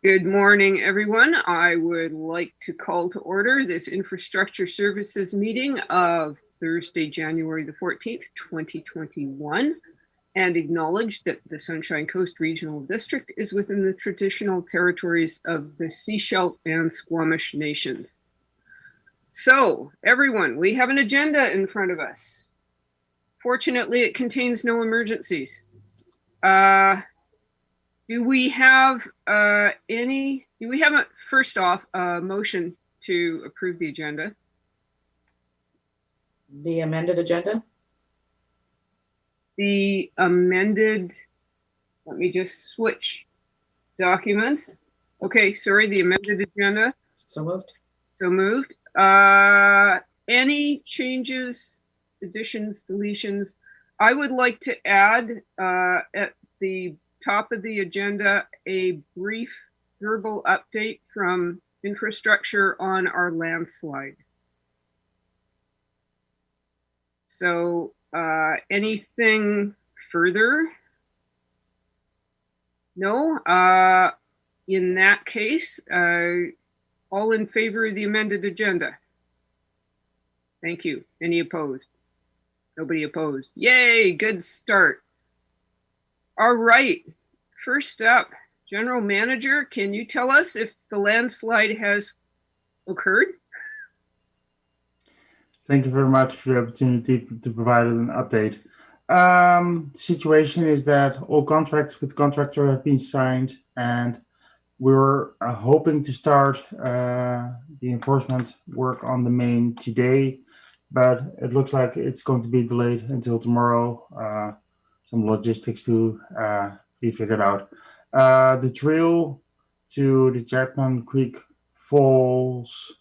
Good morning, everyone. I would like to call to order this Infrastructure Services meeting of Thursday, January the 14th, 2021, and acknowledge that the Sunshine Coast Regional District is within the traditional territories of the Sechelt and Squamish Nations. So, everyone, we have an agenda in front of us. Fortunately, it contains no emergencies. Do we have first off, a motion to approve the agenda? The amended agenda? The amended, let me just switch documents. Okay, sorry, the amended agenda. So moved. So moved. Any changes, additions, deletions? I would like to add at the top of the agenda a brief verbal update from infrastructure on our landslide. So anything further? No? In that case, all in favor of the amended agenda? Thank you. Any opposed? Nobody opposed. Yay, good start. All right, first up, General Manager, can you tell us if the landslide has occurred? Thank you very much for the opportunity to provide an update. The situation is that all contracts with contractor have been signed, and we're hoping to start the enforcement work on the main today, but it looks like it's going to be delayed until tomorrow. Some logistics to be figured out. The trail to the Chapman Creek Falls,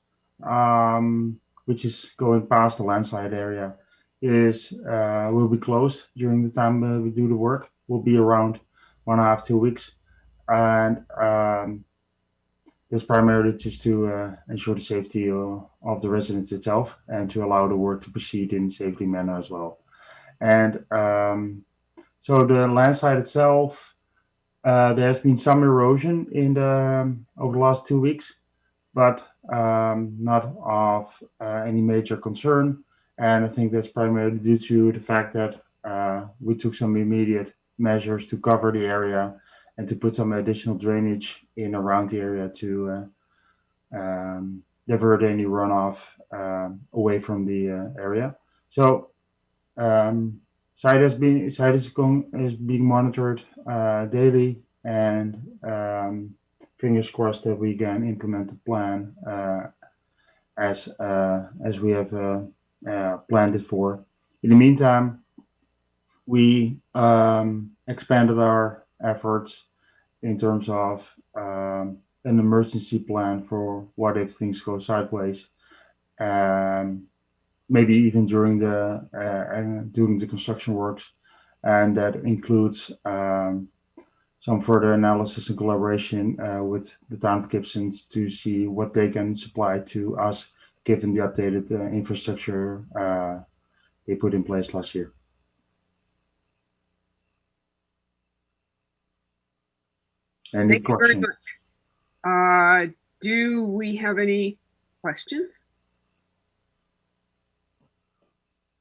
which is going past the landslide area, will be closed during the time we do the work. Will be around 1.5 to 2 weeks, and that's primarily just to ensure the safety of the residents itself and to allow the work to proceed in a safely manner as well. And so the landslide itself, there has been some erosion over the last 2 weeks, but not of any major concern. And I think that's primarily due to the fact that we took some immediate measures to cover the area and to put some additional drainage in around the area to divert any runoff away from the area. So site is being monitored daily, and fingers crossed that we can implement the plan as we have planned it for. In the meantime, we expanded our efforts in terms of an emergency plan for what if things go sideways. Maybe even during the construction works, and that includes some further analysis and collaboration with the town of Gibson to see what they can supply to us, given the updated infrastructure they put in place last year. Any questions? Thank you very much. Do we have any questions?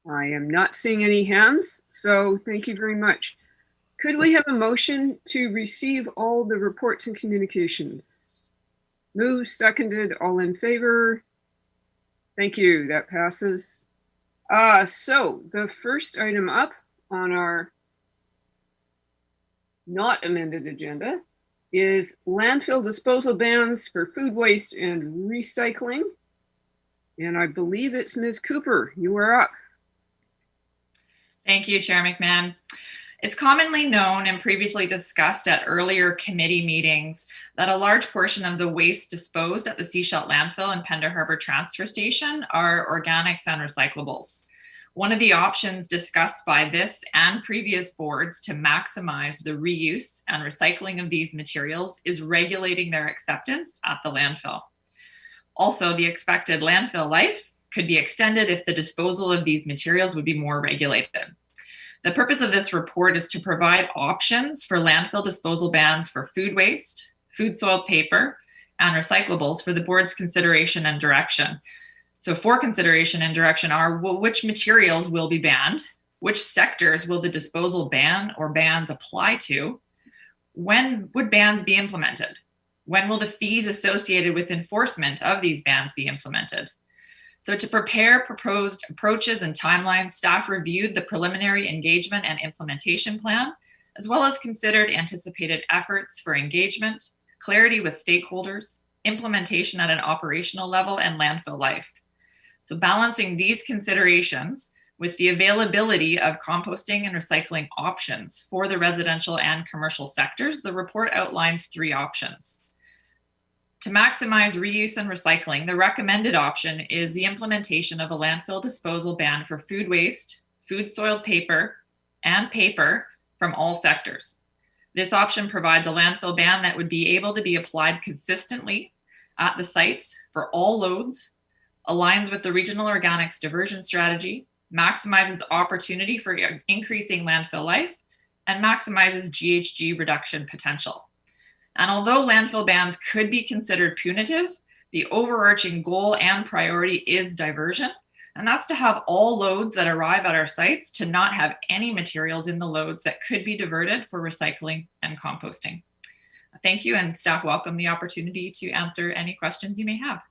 I am not seeing any hands, so thank you very much. Could we have a motion to receive all the reports and communications? Moved, seconded, all in favor? Thank you, that passes. So the first item up on our not amended agenda is landfill disposal bans for food waste and recycling. And I believe it's Ms. Cooper, you are up. Thank you, Chair McMahon. It's commonly known and previously discussed at earlier committee meetings that a large portion of the waste disposed at the Sechelt landfill and Pender Harbor transfer station are organics and recyclables. One of the options discussed by this and previous boards to maximize the reuse and recycling of these materials is regulating their acceptance at the landfill. Also, the expected landfill life could be extended if the disposal of these materials would be more regulated. The purpose of this report is to provide options for landfill disposal bans for food waste, food, soil, paper, and recyclables for the board's consideration and direction. So for consideration and direction are, well, which materials will be banned? Which sectors will the disposal ban or bans apply to? When would bans be implemented? When will the fees associated with enforcement of these bans be implemented? So to prepare proposed approaches and timelines, staff reviewed the preliminary engagement and implementation plan, as well as considered anticipated efforts for engagement, clarity with stakeholders, implementation at an operational level, and landfill life. So balancing these considerations with the availability of composting and recycling options for the residential and commercial sectors, the report outlines 3 options. To maximize reuse and recycling, the recommended option is the implementation of a landfill disposal ban for food waste, food soiled paper, and paper from all sectors. This option provides a landfill ban that would be able to be applied consistently at the sites for all loads, aligns with the regional organics diversion strategy, maximizes opportunity for increasing landfill life, and maximizes GHG reduction potential. And although landfill bans could be considered punitive, the overarching goal and priority is diversion. And that's to have all loads that arrive at our sites to not have any materials in the loads that could be diverted for recycling and composting. Thank you, and staff welcome the opportunity to answer any questions you may have.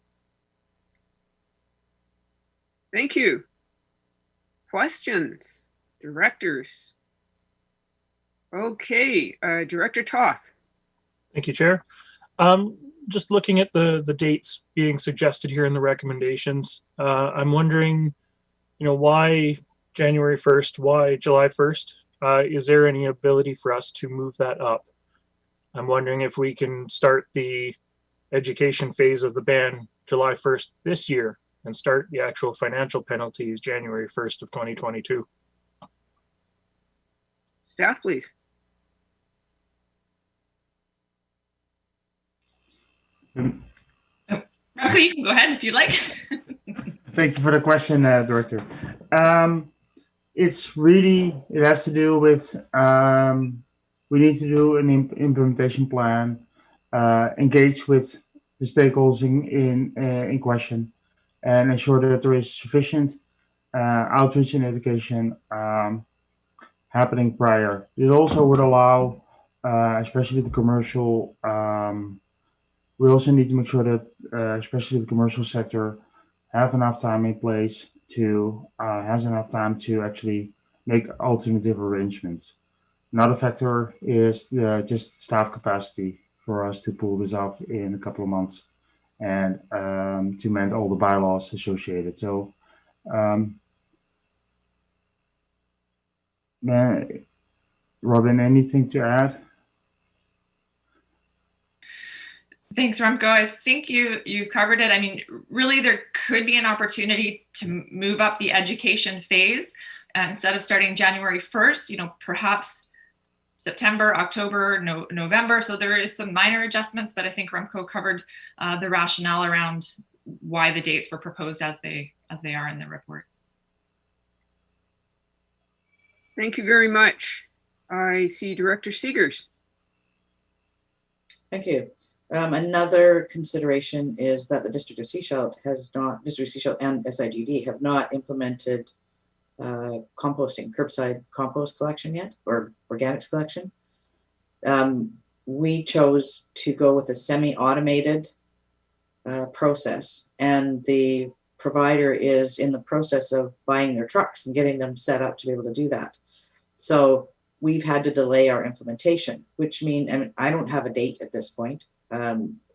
Thank you. Questions, directors? Okay, Director Toth. Thank you, Chair. Just looking at the dates being suggested here in the recommendations, I'm wondering, why January 1st, why July 1st? Is there any ability for us to move that up? I'm wondering if we can start the education phase of the ban July 1st this year and start the actual financial penalties January 1st of 2022. Staff, please. Remco, you can go ahead if you'd like. Thank you for the question, Director. It has to do with, we need to do an implementation plan, engage with the stakeholders in question, and ensure that there is sufficient outreach and education happening prior. It also would allow, especially the commercial, we also need to make sure that, especially the commercial sector, have enough time in place has enough time to actually make alternative arrangements. Another factor is just staff capacity for us to pull this off in a couple of months and to amend all the bylaws associated. So, Robin, anything to add? Thanks, Remco. I think you've covered it. I mean, really, there could be an opportunity to move up the education phase instead of starting January 1st, perhaps September, October, November. So there is some minor adjustments, but I think Remco covered the rationale around why the dates were proposed as they are in the report. Thank you very much. I see Director Seegers. Thank you. Another consideration is that the District of Sechelt and SIGD have not implemented composting, curbside compost collection yet, or organics collection. We chose to go with a semi-automated process, and the provider is in the process of buying their trucks and getting them set up to be able to do that. So we've had to delay our implementation, which means, I don't have a date at this point,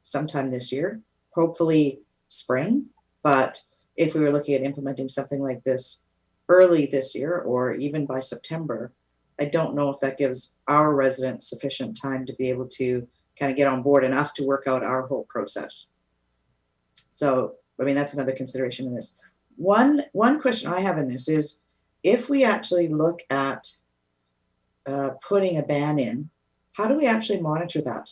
sometime this year, hopefully spring. But if we were looking at implementing something like this early this year, or even by September, I don't know if that gives our residents sufficient time to be able to kind of get on board and us to work out our whole process. So, that's another consideration in this. One question I have in this is, if we actually look at putting a ban in, how do we actually monitor that?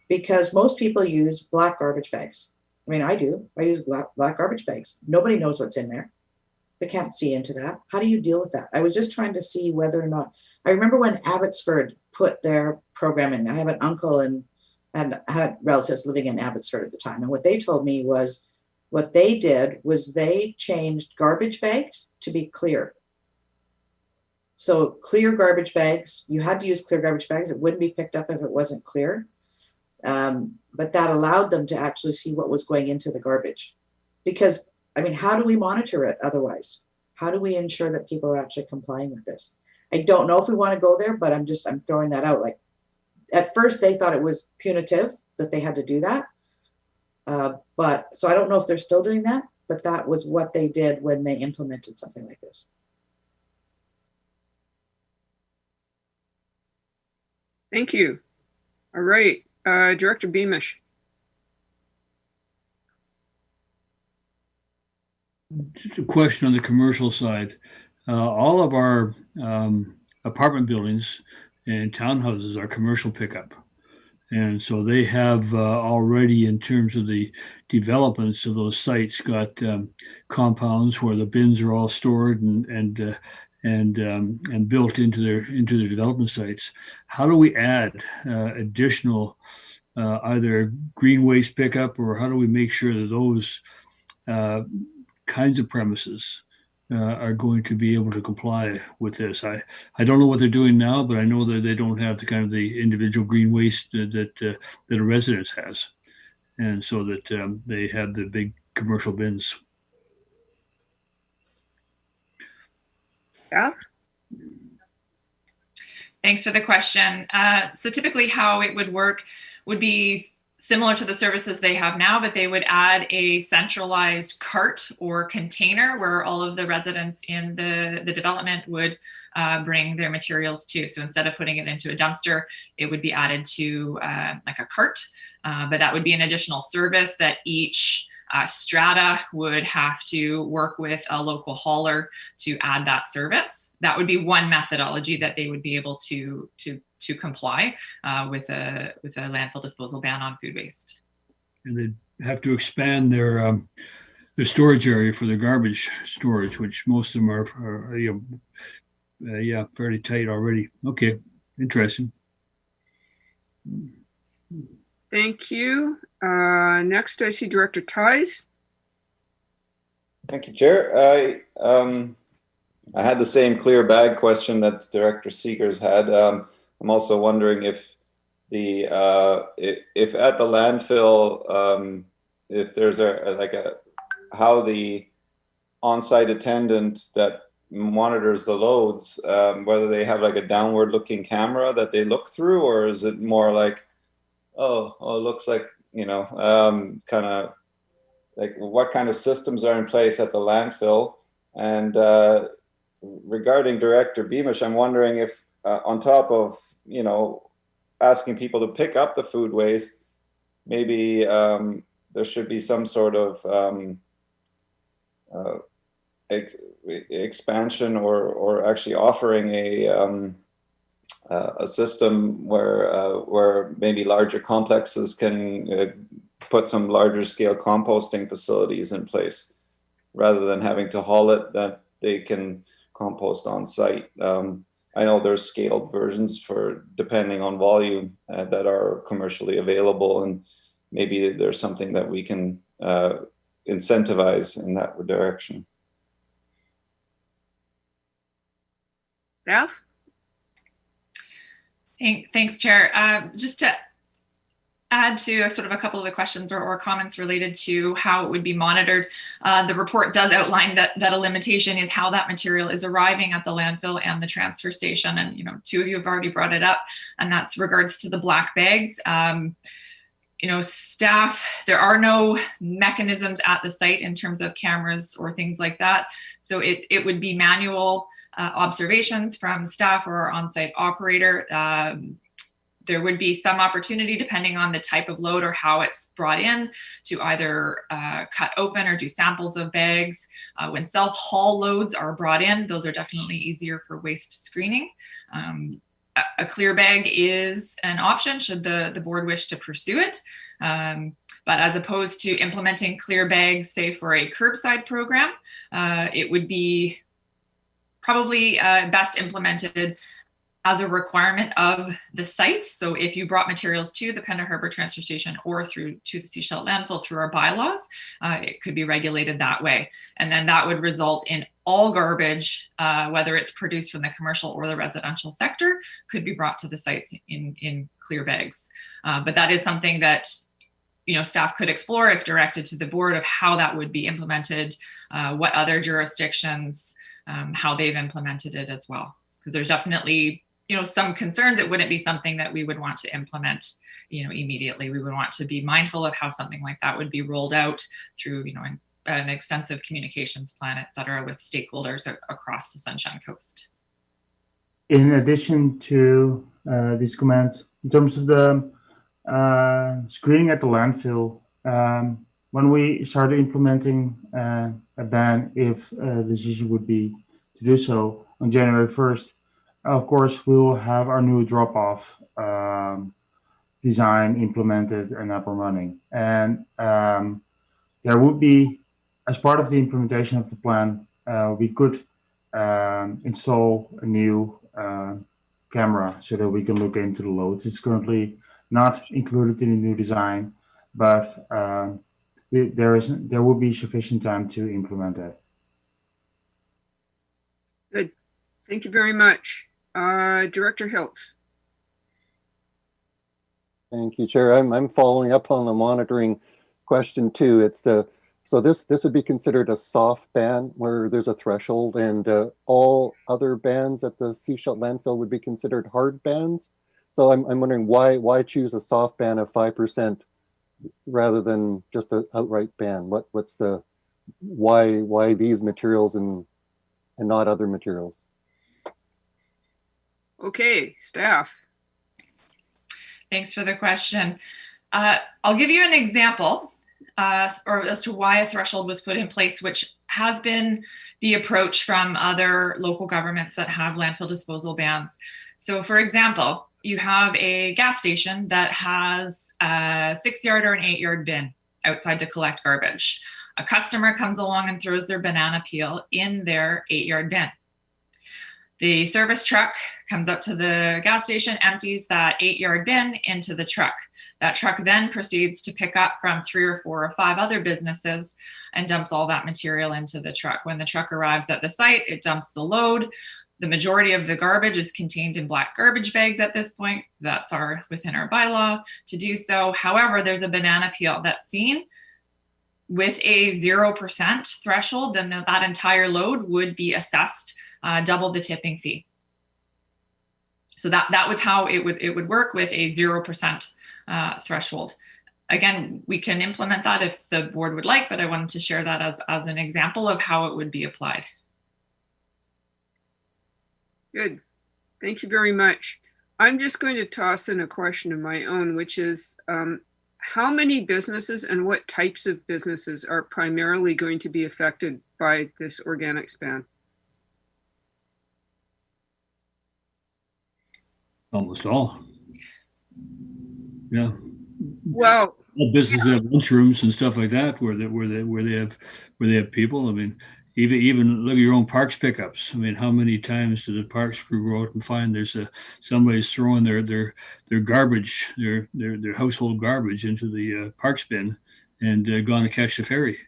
Because most people use black garbage bags. I do. I use black garbage bags. Nobody knows what's in there. They can't see into that. How do you deal with that? I was just trying to see whether or not, I remember when Abbotsford put their program in. I have an uncle in and had relatives living in Abbotsford at the time. And what they told me was what they did was they changed garbage bags to be clear. So clear garbage bags, you had to use clear garbage bags. It wouldn't be picked up if it wasn't clear. But that allowed them to actually see what was going into the garbage. Because, I mean, how do we monitor it otherwise? How do we ensure that people are actually complying with this? I don't know if we want to go there, but I'm throwing that out. Like, at first they thought it was punitive that they had to do that. But so I don't know if they're still doing that, but that was what they did when they implemented something like this. Thank you. All right, Director Beamish. Just a question on the commercial side. All of our apartment buildings and townhouses are commercial pickup. And so they have already, in terms of the developments of those sites, got compounds where the bins are all stored and built into their development sites. How do we add additional either green waste pickup, or how do we make sure that those kinds of premises are going to be able to comply with this? I don't know what they're doing now, but I know that they don't have the kind of the individual green waste that a residence has, and so that they have the big commercial bins. Yeah. Thanks for the question. So typically how it would work would be similar to the services they have now, but they would add a centralized cart or container where all of the residents in the development would bring their materials to. So instead of putting it into a dumpster, it would be added to like a cart, but that would be an additional service that each strata would have to work with a local hauler to add that service. That would be one methodology that they would be able to comply with a landfill disposal ban on food waste. And they have to expand their storage area for their garbage storage, which most of them are fairly tight already. Okay, interesting. Thank you. Next, I see Director Ties. Thank you, Chair. I had the same clear bag question that Director Seegers had. I'm also wondering if if at the landfill, if there's how the on-site attendant that monitors the loads, whether they have like a downward-looking camera that they look through, or is it more like, oh, it looks like, kind of like what kind of systems are in place at the landfill? And regarding Director Beamish, I'm wondering if on top of, asking people to pick up the food waste, maybe there should be some sort of expansion or actually offering a system where maybe larger complexes can put some larger scale composting facilities in place, rather than having to haul it, that they can compost on site. I know there's scaled versions for depending on volume that are commercially available, and maybe there's something that we can incentivize in that direction. Staff? Thanks, Chair. Just to add to sort of a couple of the questions or comments related to how it would be monitored, the report does outline that a limitation is how that material is arriving at the landfill and the transfer station. And, two of you have already brought it up, and that's regards to the black bags. Staff, there are no mechanisms at the site in terms of cameras or things like that. So it would be manual observations from staff or our on-site operator. There would be some opportunity, depending on the type of load or how it's brought in, to either cut open or do samples of bags. When self-haul loads are brought in, those are definitely easier for waste screening. A clear bag is an option should the board wish to pursue it. But as opposed to implementing clear bags, say for a curbside program, it would be probably best implemented as a requirement of the site. So if you brought materials to the Pender Harbor Transfer Station or through to the Seashell Landfill through our bylaws, it could be regulated that way. And then that would result in all garbage, whether it's produced from the commercial or the residential sector, could be brought to the sites in clear bags. But that is something that staff could explore if directed to the board of how that would be implemented, what other jurisdictions, how they've implemented it as well. Because there's definitely some concerns. It wouldn't be something that we would want to implement immediately. We would want to be mindful of how something like that would be rolled out through an extensive communications plan, et cetera, with stakeholders across the Sunshine Coast. In addition to these comments, in terms of the screening at the landfill, when we started implementing a ban, if the decision would be to do so on January 1st, of course, we will have our new drop-off design implemented and up and running. And there would be, as part of the implementation of the plan, we could install a new camera so that we can look into the loads. It's currently not included in the new design, but there will be sufficient time to implement that. Good. Thank you very much. Director Hiltz. Thank you, Chair. I'm following up on the monitoring question too. So this would be considered a soft ban where there's a threshold, and all other bans at the Seashell landfill would be considered hard bans. So I'm wondering why choose a soft ban of 5% rather than just an outright ban? What's the why these materials and not other materials? Okay, staff. Thanks for the question. I'll give you an example or as to why a threshold was put in place, which has been the approach from other local governments that have landfill disposal bans. So for example, you have a gas station that has a 6-yard or an 8-yard bin outside to collect garbage. A customer comes along and throws their banana peel in their 8-yard bin. The service truck comes up to the gas station, empties that 8-yard bin into the truck. That truck then proceeds to pick up from 3 or 4 or 5 other businesses and dumps all that material into the truck. When the truck arrives at the site, it dumps the load. The majority of the garbage is contained in black garbage bags at this point. That's within our bylaw to do so. However, there's a banana peel that's seen with a 0% threshold, then that entire load would be assessed double the tipping fee. So that was how it would work with a 0% threshold. Again, we can implement that if the board would like, but I wanted to share that as an example of how it would be applied. Good. Thank you very much. I'm just going to toss in a question of my own, which is how many businesses and what types of businesses are primarily going to be affected by this organics ban? Almost all. Yeah. Well, All businesses have lunchrooms and stuff like that where they have people. I mean, even look at your own parks pickups. I mean, how many times do the parks crew go out and find there's somebody's throwing their garbage, their household garbage into the parks bin and gone to catch the ferry.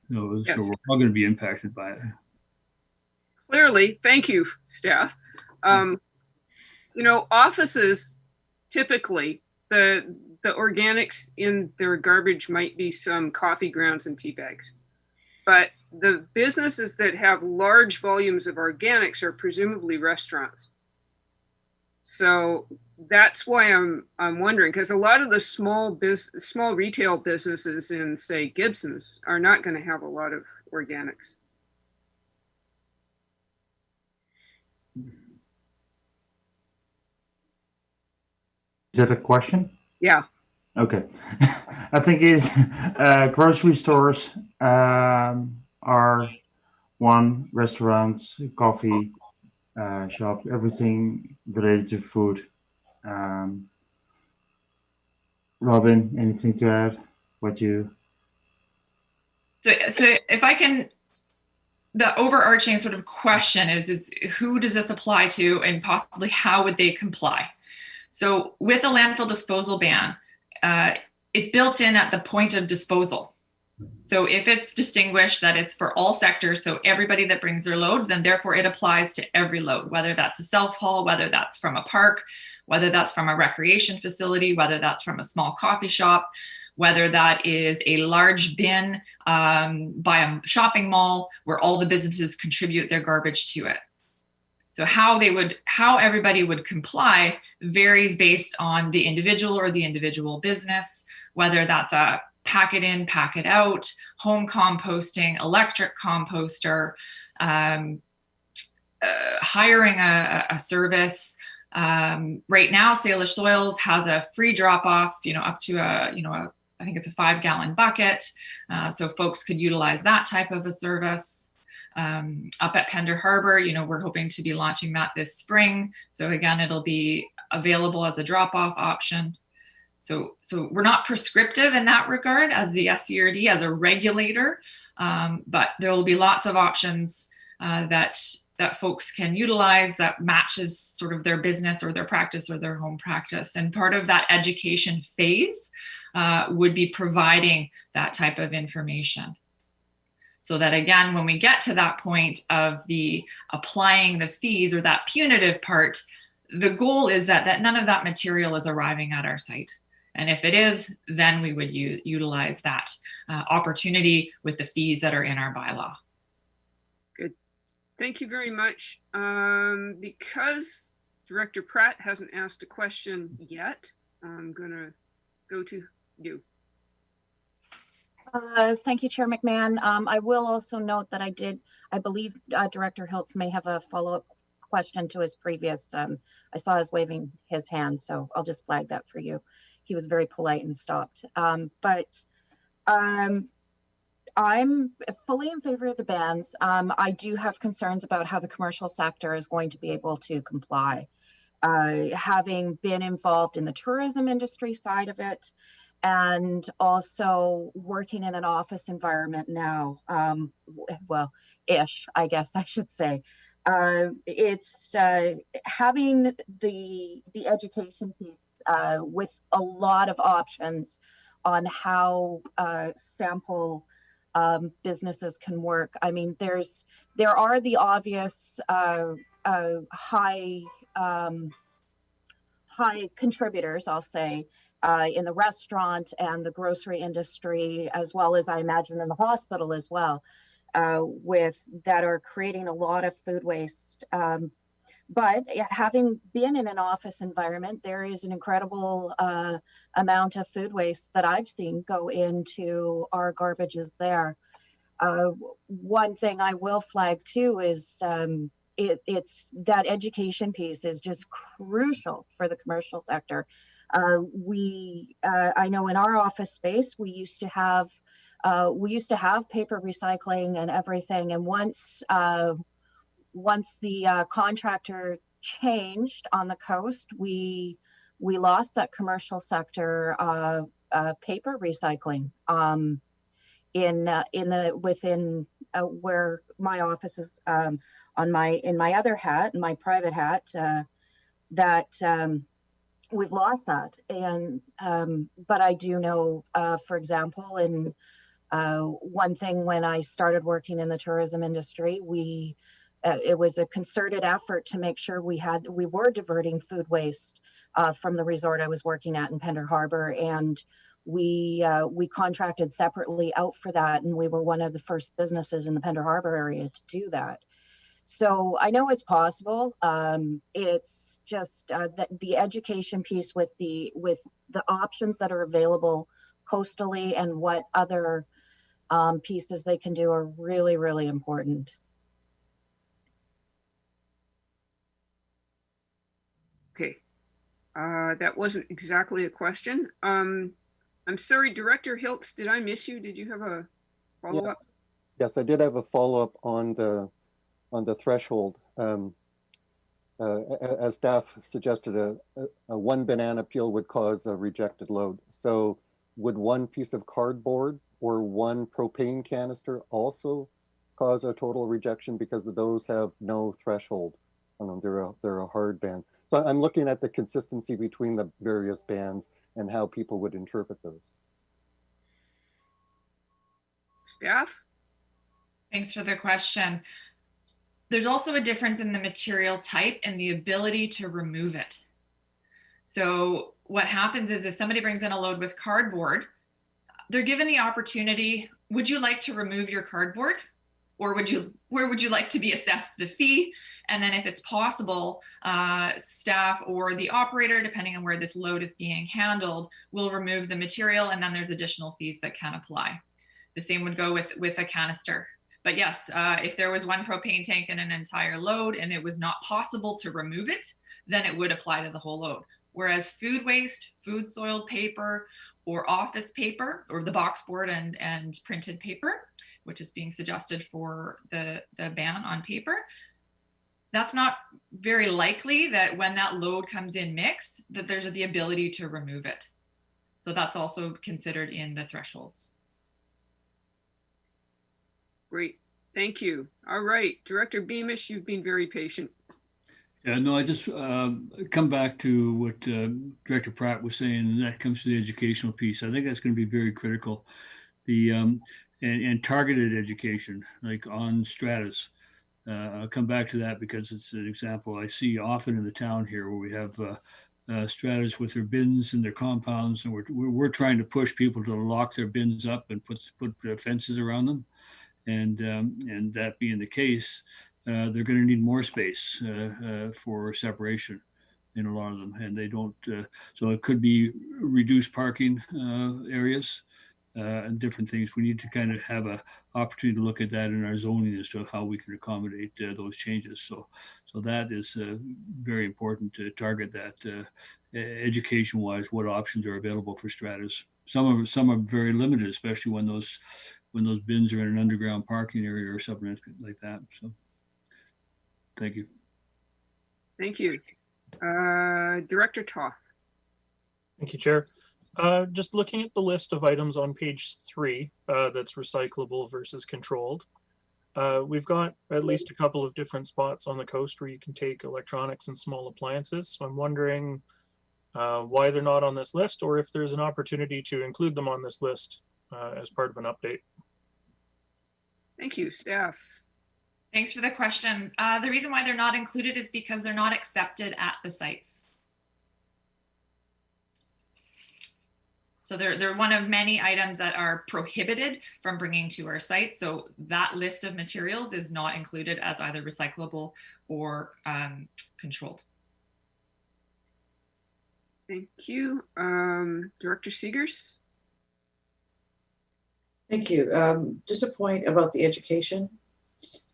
Yes. So we're all going to be impacted by it. Clearly, thank you, staff. Offices typically the organics in their garbage might be some coffee grounds and tea bags. But the businesses that have large volumes of organics are presumably restaurants. So that's why I'm wondering, because a lot of the small retail businesses in, say, Gibson's are not going to have a lot of organics. Is that a question? Yeah. Okay. I think it's grocery stores are one, restaurants, coffee shops, everything related to food. Robin, anything to add? So if I can the overarching sort of question is who does this apply to, and possibly how would they comply? So with a landfill disposal ban, it's built in at the point of disposal. So if it's distinguished that it's for all sectors, so everybody that brings their load, then therefore it applies to every load, whether that's a self-haul, whether that's from a park, whether that's from a recreation facility, whether that's from a small coffee shop, whether that is a large bin by a shopping mall where all the businesses contribute their garbage to it. So how everybody would comply varies based on the individual or the individual business, whether that's a pack it in, pack it out, home composting, electric composter, hiring a service. Right now, Salish Soils has a free drop off, up to I think it's a 5-gallon bucket. So folks could utilize that type of a service. Up at Pender Harbor, we're hoping to be launching that this spring. So again, it'll be available as a drop-off option. So we're not prescriptive in that regard as the SCRD, as a regulator, but there will be lots of options that folks can utilize that matches sort of their business or their practice or their home practice. And part of that education phase would be providing that type of information. So that again, when we get to that point of the applying the fees or that punitive part, the goal is that none of that material is arriving at our site. And if it is, then we would utilize that opportunity with the fees that are in our bylaw. Good. Thank you very much. Because Director Pratt hasn't asked a question yet, I'm going to go to you. Thank you, Chair McMahon. I will also note that I believe Director Hiltz may have a follow-up question to his previous, I saw us waving his hand, so I'll just flag that for you. He was very polite and stopped. But I'm fully in favor of the bans. I do have concerns about how the commercial sector is going to be able to comply. Having been involved in the tourism industry side of it, and also working in an office environment now, well, I guess I should say. It's having the education piece with a lot of options on how sample businesses can work. I mean, there are the obvious high contributors, I'll say, in the restaurant and the grocery industry, as well as I imagine in the hospital as well, that are creating a lot of food waste. But having been in an office environment, there is an incredible amount of food waste that I've seen go into our garbages there. One thing I will flag too is it's that education piece is just crucial for the commercial sector. I know in our office space, we used to have paper recycling and everything. And once the contractor changed on the coast, we lost that commercial sector paper recycling within where my office is in my other hat, my private hat, we've lost that. And but I do know, for example, in one thing when I started working in the tourism industry, it was a concerted effort to make sure we were diverting food waste from the resort I was working at in Pender Harbor, and we contracted separately out for that, and we were one of the first businesses in the Pender Harbor area to do that. So I know it's possible. It's just the education piece with the options that are available coastally and what other pieces they can do are really, really important. Okay, that wasn't exactly a question. I'm sorry, Director Hiltz, did I miss you? Did you have a follow-up? Yes, I did have a follow-up on the threshold. As staff suggested, a one banana peel would cause a rejected load. So would one piece of cardboard or one propane canister also cause a total rejection because those have no threshold on them. They're a hard ban. So I'm looking at the consistency between the various bans and how people would interpret those. Staff? Thanks for the question. There's also a difference in the material type and the ability to remove it. So what happens is if somebody brings in a load with cardboard, they're given the opportunity, would you like to remove your cardboard? Or where would you like to be assessed the fee? And then if it's possible, staff or the operator, depending on where this load is being handled, will remove the material, and then there's additional fees that can apply. The same would go with a canister. But yes, if there was one propane tank and an entire load and it was not possible to remove it, then it would apply to the whole load. Whereas food waste, food soiled paper, or office paper, or the box board and printed paper, which is being suggested for the ban on paper, that's not very likely that when that load comes in mixed, that there's the ability to remove it. So that's also considered in the thresholds. Great, thank you. All right, Director Beamish, you've been very patient. Yeah, no, I just come back to what Director Pratt was saying, and that comes to the educational piece. I think that's going to be very critical. The and targeted education, like on stratas. I'll come back to that because it's an example I see often in the town here, where we have stratas with their bins and their compounds, and we're trying to push people to lock their bins up and put fences around them, and that being the case, they're going to need more space for separation in a lot of them, and they don't. So it could be reduced parking areas and different things. We need to kind of have an opportunity to look at that in our zoning as to how we can accommodate those changes. So that is very important to target that education-wise. What options are available for stratas? Some are very limited, especially when those bins are in an underground parking area or something like that. So. Thank you. Thank you. Director Toth. Thank you, Chair. Just looking at the list of items on page 3, that's recyclable versus controlled. We've got at least a couple of different spots on the coast where you can take electronics and small appliances. So I'm wondering why they're not on this list, or if there's an opportunity to include them on this list as part of an update. Thank you, staff. Thanks for the question. The reason why they're not included is because they're not accepted at the sites. So they're one of many items that are prohibited from bringing to our site. So that list of materials is not included as either recyclable or controlled. Thank you. Director Seegers. Thank you. Just a point about the education.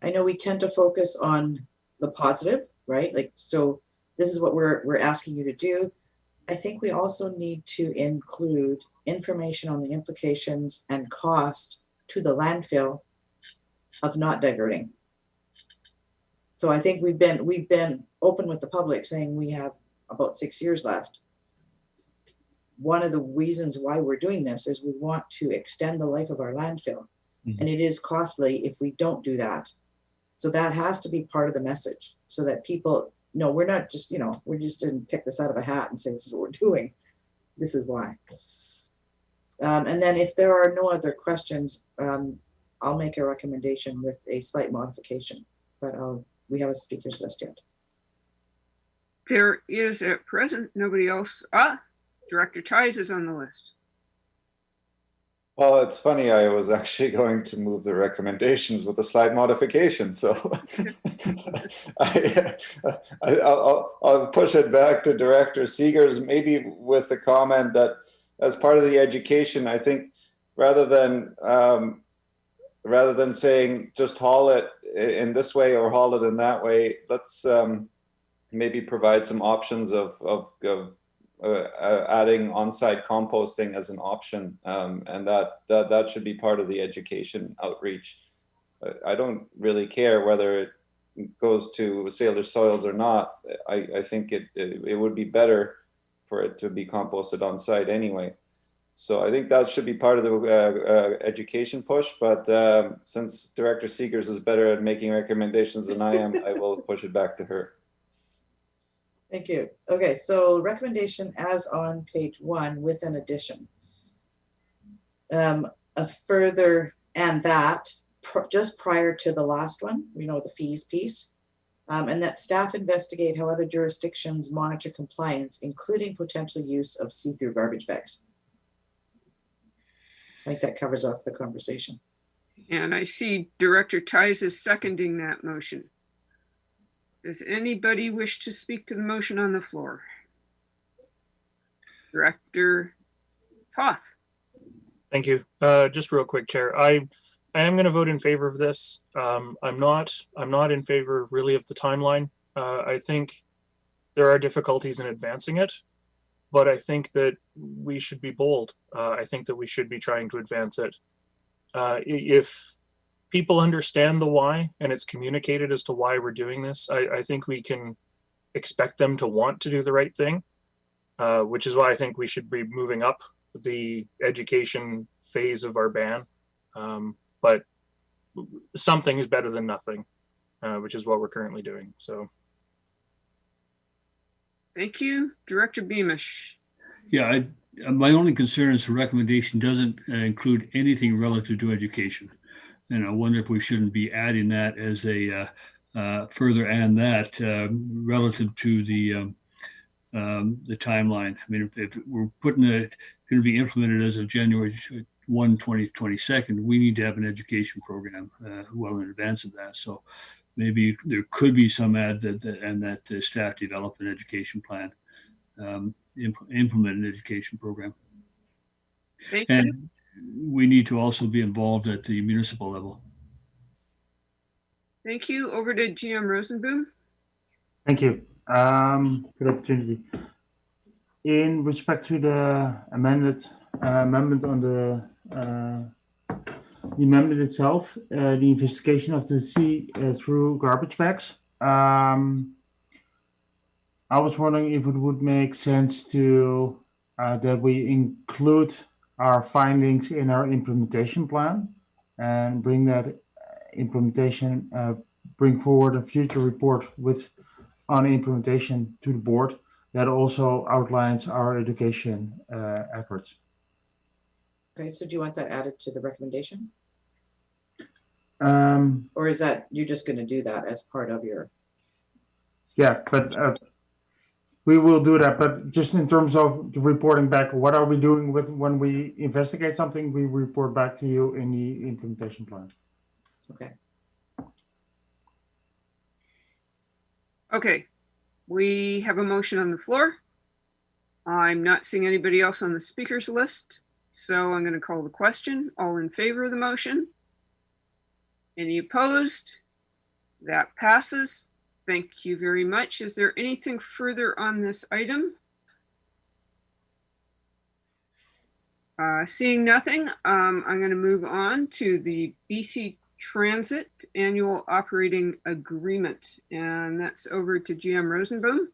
I know we tend to focus on the positive, right? Like, so this is what we're asking you to do. I think we also need to include information on the implications and cost to the landfill of not diverting. So I think we've been open with the public saying we have about 6 years left. One of the reasons why we're doing this is we want to extend the life of our landfill. Mm-hmm. And it is costly if we don't do that. So that has to be part of the message so that people know we're not just, we just didn't pick this out of a hat and say, this is what we're doing. This is why. And then if there are no other questions, I'll make a recommendation with a slight modification, but we have a speakers list yet. There is at present nobody else. Director Ties is on the list. Well, it's funny, I was actually going to move the recommendations with a slight modification, so I'll push it back to Director Seegers, maybe with the comment that as part of the education, I think rather than saying just haul it in this way or haul it in that way, let's maybe provide some options of adding on-site composting as an option, and that should be part of the education outreach. I don't really care whether it goes to sailor soils or not. I think it would be better for it to be composted on site anyway. So I think that should be part of the education push, but since Director Seegers is better at making recommendations than I am, I will push it back to her. Thank you. Okay, so recommendation as on page 1 with an addition. A further, and that just prior to the last one, the fees piece, and that staff investigate how other jurisdictions monitor compliance, including potential use of see-through garbage bags. I think that covers off the conversation. And I see Director Tice is seconding that motion. Does anybody wish to speak to the motion on the floor? Director Toth. Thank you. Just real quick, Chair. I am going to vote in favor of this. I'm not in favor really of the timeline. I think there are difficulties in advancing it, but I think that we should be bold. I think that we should be trying to advance it. If people understand the why and it's communicated as to why we're doing this, I think we can expect them to want to do the right thing, which is why I think we should be moving up the education phase of our ban. But something is better than nothing, which is what we're currently doing. So. Thank you. Director Beamish. Yeah, my only concern is the recommendation doesn't include anything relative to education. And I wonder if we shouldn't be adding that as a further and that relative to the timeline. I mean, if we're putting it going to be implemented as of January 1, 2022, we need to have an education program well in advance of that. So maybe there could be some add that the staff develop an education plan, implement an education program. Thank you. And we need to also be involved at the municipal level. Thank you. Over to GM Rosenboom. Thank you for the opportunity. In respect to the amendment on the amendment itself, the investigation of the see-through garbage bags, I was wondering if it would make sense to that we include our findings in our implementation plan and bring that implementation, bring forward a future report on implementation to the board that also outlines our education efforts. Okay, so do you want that added to the recommendation? Um, Or is that, you're just going to do that as part of your? Yeah, but we will do that. But just in terms of the reporting back, what are we doing with when we investigate something, we report back to you in the implementation plan. Okay. Okay, we have a motion on the floor. I'm not seeing anybody else on the speakers list, so I'm going to call the question. All in favor of the motion? Any opposed? That passes. Thank you very much. Is there anything further on this item? Seeing nothing, I'm going to move on to the BC Transit Annual Operating Agreement, and that's over to GM Rosenboom.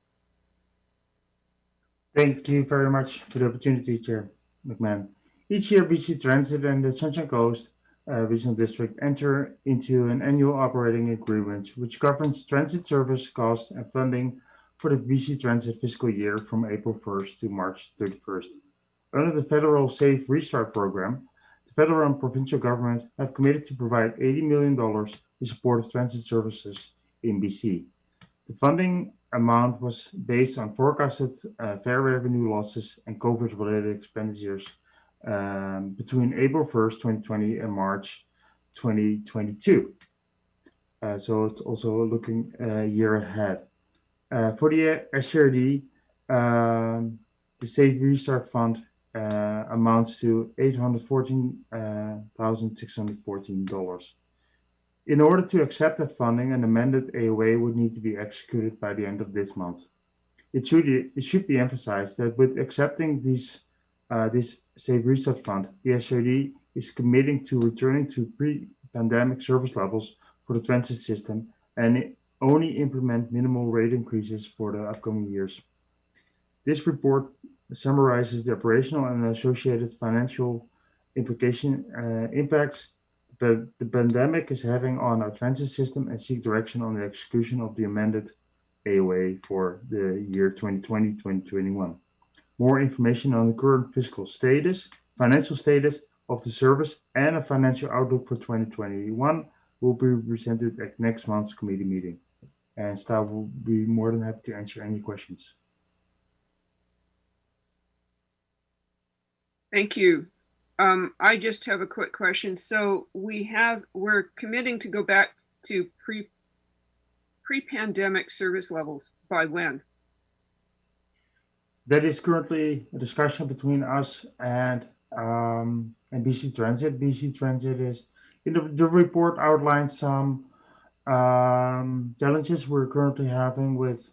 Thank you very much for the opportunity, Chair McMahon. Each year, BC Transit and the Sunshine Coast Regional District enter into an annual operating agreement which governs transit service costs and funding for the BC Transit fiscal year from April 1st to March 31st. Under the Federal Safe Restart Program, the federal and provincial government have committed to provide $80 million in support of transit services in BC. The funding amount was based on forecasted fare revenue losses and COVID-related expenditures between April 1st, 2020 and March 2022. So it's also looking a year ahead. For the SRD, the Safe Restart Fund amounts to $814,614. In order to accept that funding, an amended AOA would need to be executed by the end of this month. It should be emphasized that with accepting this Safe Restart Fund, the SRD is committing to returning to pre-pandemic service levels for the transit system and only implement minimal rate increases for the upcoming years. This report summarizes the operational and associated financial impacts that the pandemic is having on our transit system and seek direction on the execution of the amended AOA for the year 2020-2021. More information on the current fiscal status, financial status of the service, and a financial outlook for 2021 will be presented at next month's committee meeting. And staff will be more than happy to answer any questions. Thank you. I just have a quick question. So we're committing to go back to pre-pandemic service levels by when? That is currently a discussion between us and BC Transit. BC Transit is, the report outlines some challenges we're currently having with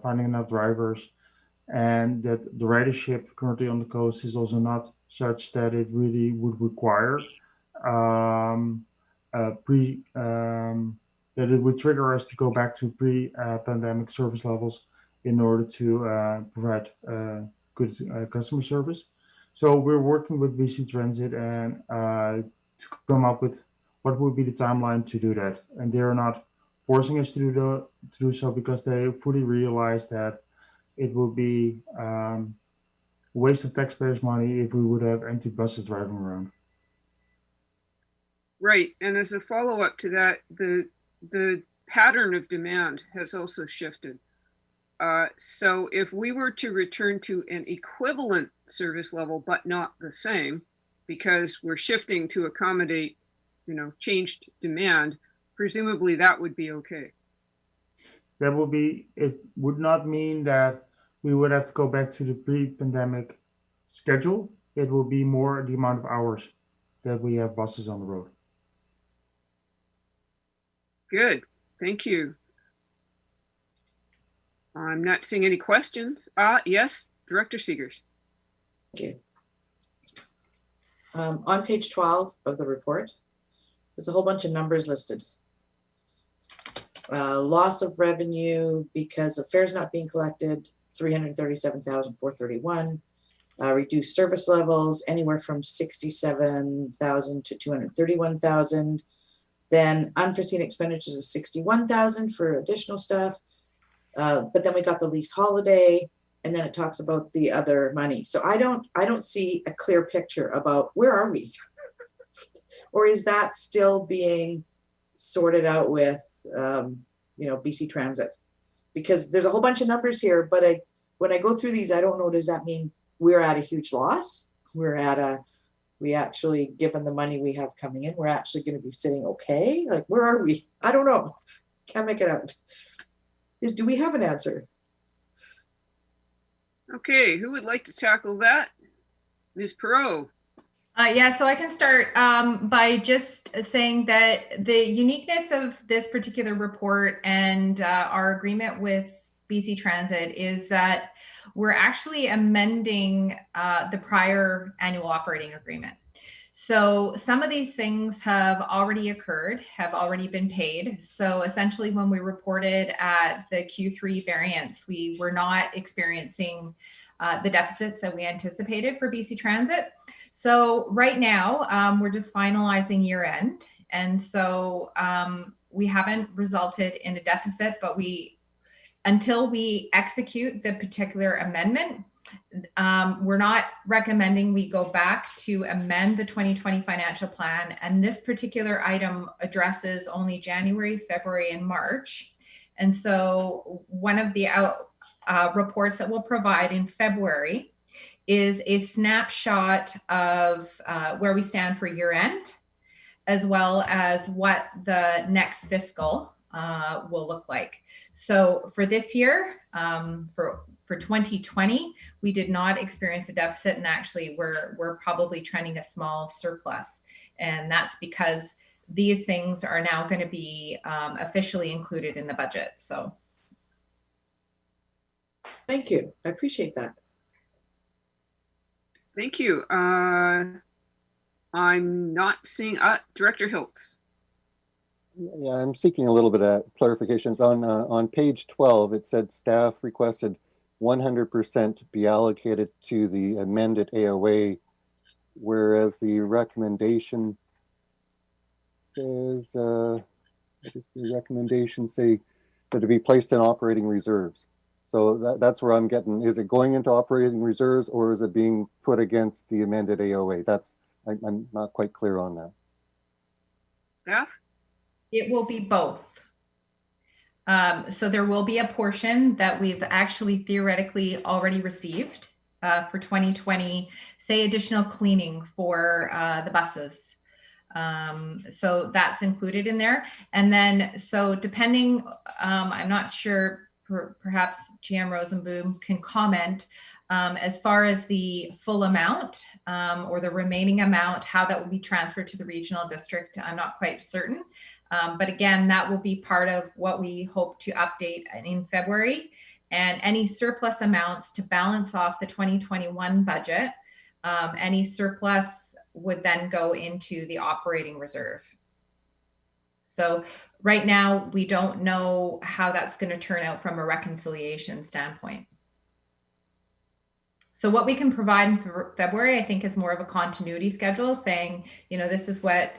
finding enough drivers, and that the ridership currently on the coast is also not such that it really would require that it would trigger us to go back to pre-pandemic service levels in order to provide good customer service. So we're working with BC Transit and to come up with what would be the timeline to do that. And they're not forcing us to do so because they fully realize that it would be a waste of taxpayers' money if we would have empty buses driving around. Right, and as a follow-up to that, the pattern of demand has also shifted. So if we were to return to an equivalent service level, but not the same, because we're shifting to accommodate, changed demand, presumably that would be okay. It would not mean that we would have to go back to the pre-pandemic schedule. It will be more the amount of hours that we have buses on the road. Good, thank you. I'm not seeing any questions. Yes, Director Seegers. Thank you. On page 12 of the report, there's a whole bunch of numbers listed. Loss of revenue because of fares not being collected, 337,431. Reduced service levels, anywhere from 67,000 to 231,000. Then unforeseen expenditures of 61,000 for additional stuff. But then we got the lease holiday, and then it talks about the other money. So I don't see a clear picture about where are we, or is that still being sorted out with BC Transit? Because there's a whole bunch of numbers here, but when I go through these, I don't know. Does that mean we're at a huge loss? We actually, given the money we have coming in, we're actually going to be sitting okay? Like, where are we? I don't know. Can't make it out. Do we have an answer? Okay, who would like to tackle that? Ms. Perot. Yeah, so I can start by just saying that the uniqueness of this particular report and our agreement with BC Transit is that we're actually amending the prior annual operating agreement. So some of these things have already occurred, have already been paid. So essentially when we reported at the Q3 variance, we were not experiencing the deficits that we anticipated for BC Transit. So right now we're just finalizing year end. And so we haven't resulted in a deficit, but until we execute the particular amendment, we're not recommending we go back to amend the 2020 financial plan. And this particular item addresses only January, February, and March. And so one of the reports that we'll provide in February is a snapshot of where we stand for year end, as well as what the next fiscal will look like. So for this year, for 2020, we did not experience a deficit, and actually we're probably trending a small surplus. And that's because these things are now going to be officially included in the budget. So thank you. I appreciate that. Thank you. I'm not seeing Director Hiltz. Yeah, I'm seeking a little bit of clarifications. On page 12, it said staff requested 100% be allocated to the amended AOA, whereas the recommendation says, what does the recommendation say? That it be placed in operating reserves. So that's where I'm getting, is it going into operating reserves or is it being put against the amended AOA? I'm not quite clear on that. Staff? It will be both. So there will be a portion that we've actually theoretically already received for 2020, say additional cleaning for the buses. So that's included in there. And then, so depending, I'm not sure, perhaps GM Rosenboom can comment as far as the full amount or the remaining amount, how that will be transferred to the regional district. I'm not quite certain. But again, that will be part of what we hope to update in February, and any surplus amounts to balance off the 2021 budget. Any surplus would then go into the operating reserve. So right now, we don't know how that's going to turn out from a reconciliation standpoint. So what we can provide in February, I think, is more of a continuity schedule saying, you know, this is what,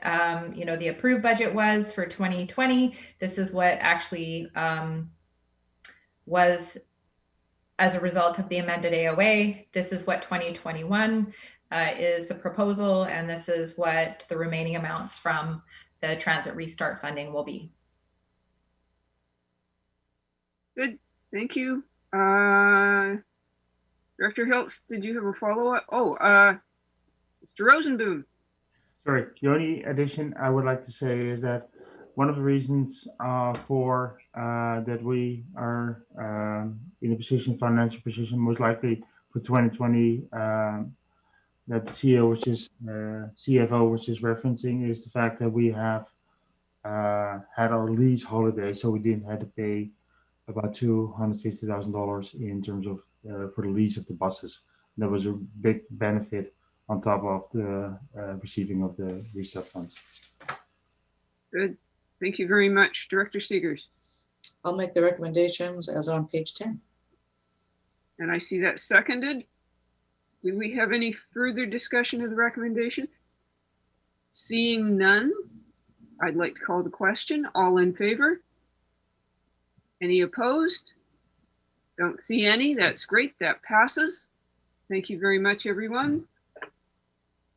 you know, the approved budget was for 2020. This is what actually was as a result of the amended AOA. This is what 2021 is the proposal. And this is what the remaining amounts from the transit restart funding will be. Good, thank you. Director Hiltz, did you have a follow-up? Oh, Mr. Rosenboom. Sorry, the only addition I would like to say is that one of the reasons for that we are in a position, financial position, most likely for 2020, that the CEO, which is CFO, which is referencing, is the fact that we have had our lease holiday, so we didn't have to pay about $250,000 in terms of for the lease of the buses. That was a big benefit on top of the receiving of the restart funds. Good. Thank you very much. Director Seegers. I'll make the recommendations as on page 10. And I see that seconded. Do we have any further discussion of the recommendation? Seeing none, I'd like to call the question. All in favor? Any opposed? Don't see any. That's great. That passes. Thank you very much, everyone.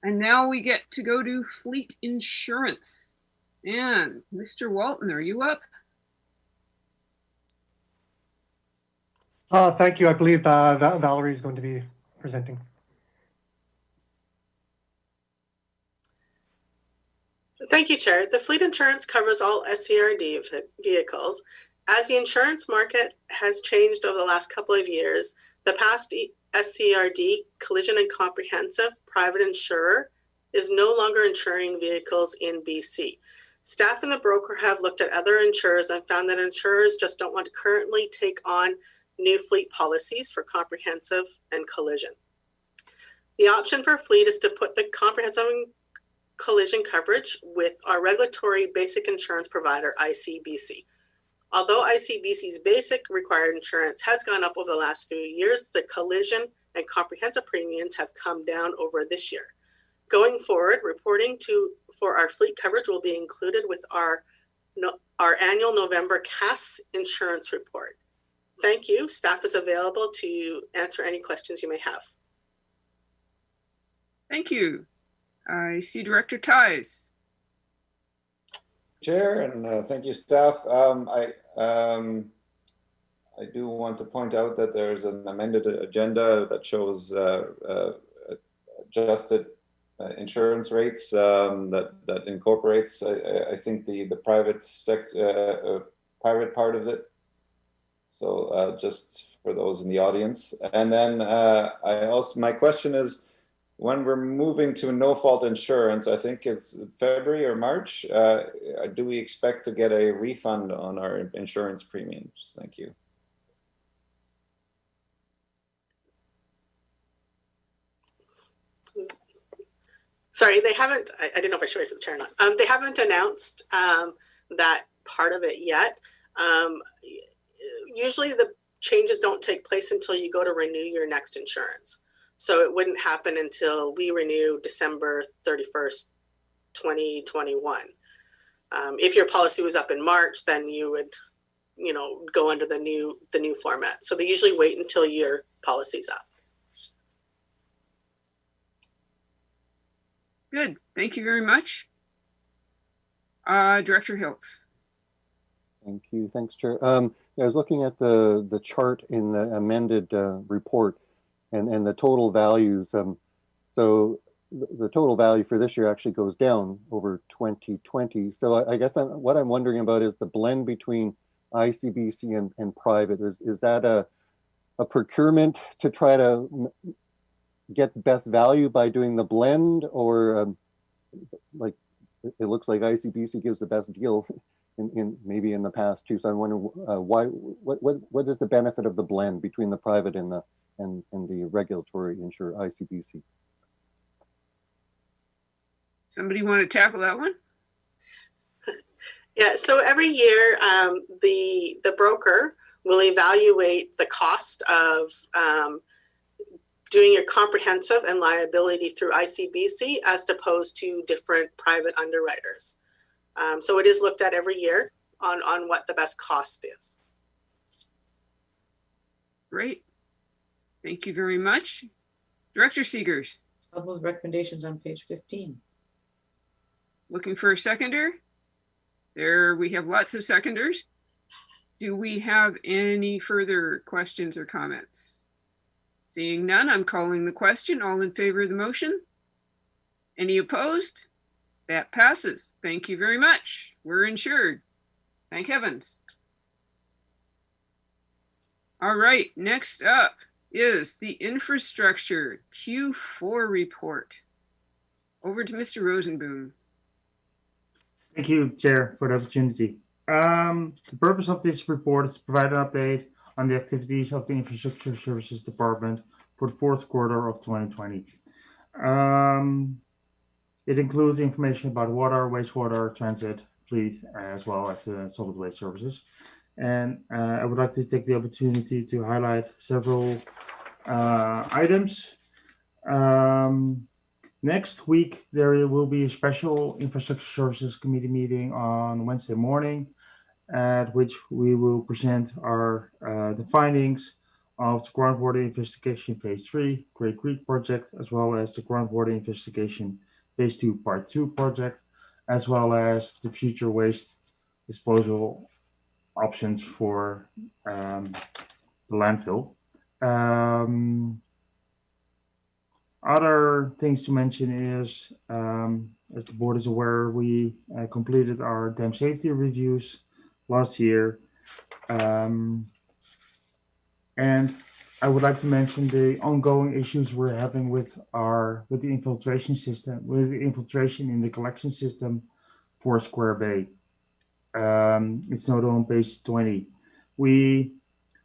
And now we get to go to fleet insurance. And Mr. Walton, are you up? Thank you. I believe Valerie is going to be presenting. Thank you, Chair. The fleet insurance covers all SCRD vehicles. As the insurance market has changed over the last couple of years, the past SCRD, collision and comprehensive private insurer, is no longer insuring vehicles in BC. Staff and the broker have looked at other insurers and found that insurers just don't want to currently take on new fleet policies for comprehensive and collision. The option for fleet is to put the comprehensive and collision coverage with our regulatory basic insurance provider, ICBC. Although ICBC's basic required insurance has gone up over the last few years, the collision and comprehensive premiums have come down over this year. Going forward, reporting for our fleet coverage will be included with our annual November CAS insurance report. Thank you. Staff is available to answer any questions you may have. Thank you. I see Director Ties. Chair, and thank you, staff. I do want to point out that there's an amended agenda that shows adjusted insurance rates that incorporates, I think, the private private part of it. So just for those in the audience, and then my question is, when we're moving to no-fault insurance, I think it's February or March, do we expect to get a refund on our insurance premiums? Thank you. Sorry, they haven't, I didn't know if I should wait for the chair or not. They haven't announced that part of it yet. Usually changes don't take place until you go to renew your next insurance. So it wouldn't happen until we renew December 31st, 2021. If your policy was up in March, then you would, go under the new format. So they usually wait until your policy's up. Good. Thank you very much. Director Hiltz. Thank you. Thanks, Chair. I was looking at the chart in the amended report and the total values. So the total value for this year actually goes down over 2020. So I guess what I'm wondering about is the blend between ICBC and private. Is that a procurement to try to get the best value by doing the blend, or like it looks like ICBC gives the best deal in maybe in the past too. So I wonder what is the benefit of the blend between the private and the regulatory insurer ICBC? Somebody want to tackle that one? Yeah, so every year the broker will evaluate the cost of doing your comprehensive and liability through ICBC as opposed to different private underwriters. So it is looked at every year on what the best cost is. Great. Thank you very much. Director Seegers. I'll move recommendations on page 15. Looking for a seconder? There we have lots of seconders. Do we have any further questions or comments? Seeing none, I'm calling the question. All in favor of the motion? Any opposed? That passes. Thank you very much. We're insured. Thank heavens. All right, next up is the infrastructure Q4 report. Over to Mr. Rosenboom. Thank you, Chair, for the opportunity. The purpose of this report is to provide an update on the activities of the Infrastructure Services Department for the fourth quarter of 2020. It includes information about water, wastewater, transit, fleet, as well as the solid waste services. And I would like to take the opportunity to highlight several items. Next week, there will be a special Infrastructure Services Committee meeting on Wednesday morning, at which we will present the findings of the groundwater investigation phase 3 Great Creek project, as well as the groundwater investigation phase 2 part 2 project, as well as the future waste disposal options for the landfill. Other things to mention is, as the board is aware, we completed our dam safety reviews last year. And I would like to mention the ongoing issues we're having with the infiltration system, with the infiltration in the collection system for Square Bay. It's noted on page 20.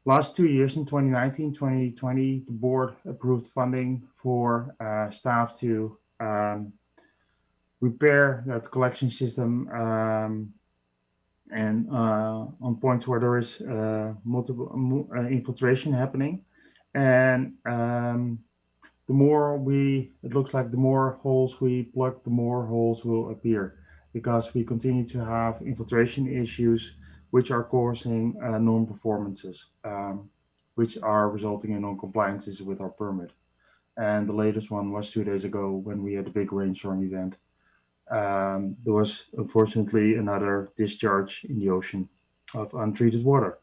Last 2 years, in 2019, 2020, the board approved funding for staff to repair that collection system and on points where there is multiple infiltration happening. And it looks like the more holes we plug, the more holes will appear, because we continue to have infiltration issues which are causing non-performances, which are resulting in non-compliances with our permit. And the latest one was 2 days ago when we had a big rainstorm event. There was unfortunately another discharge in the ocean of untreated water.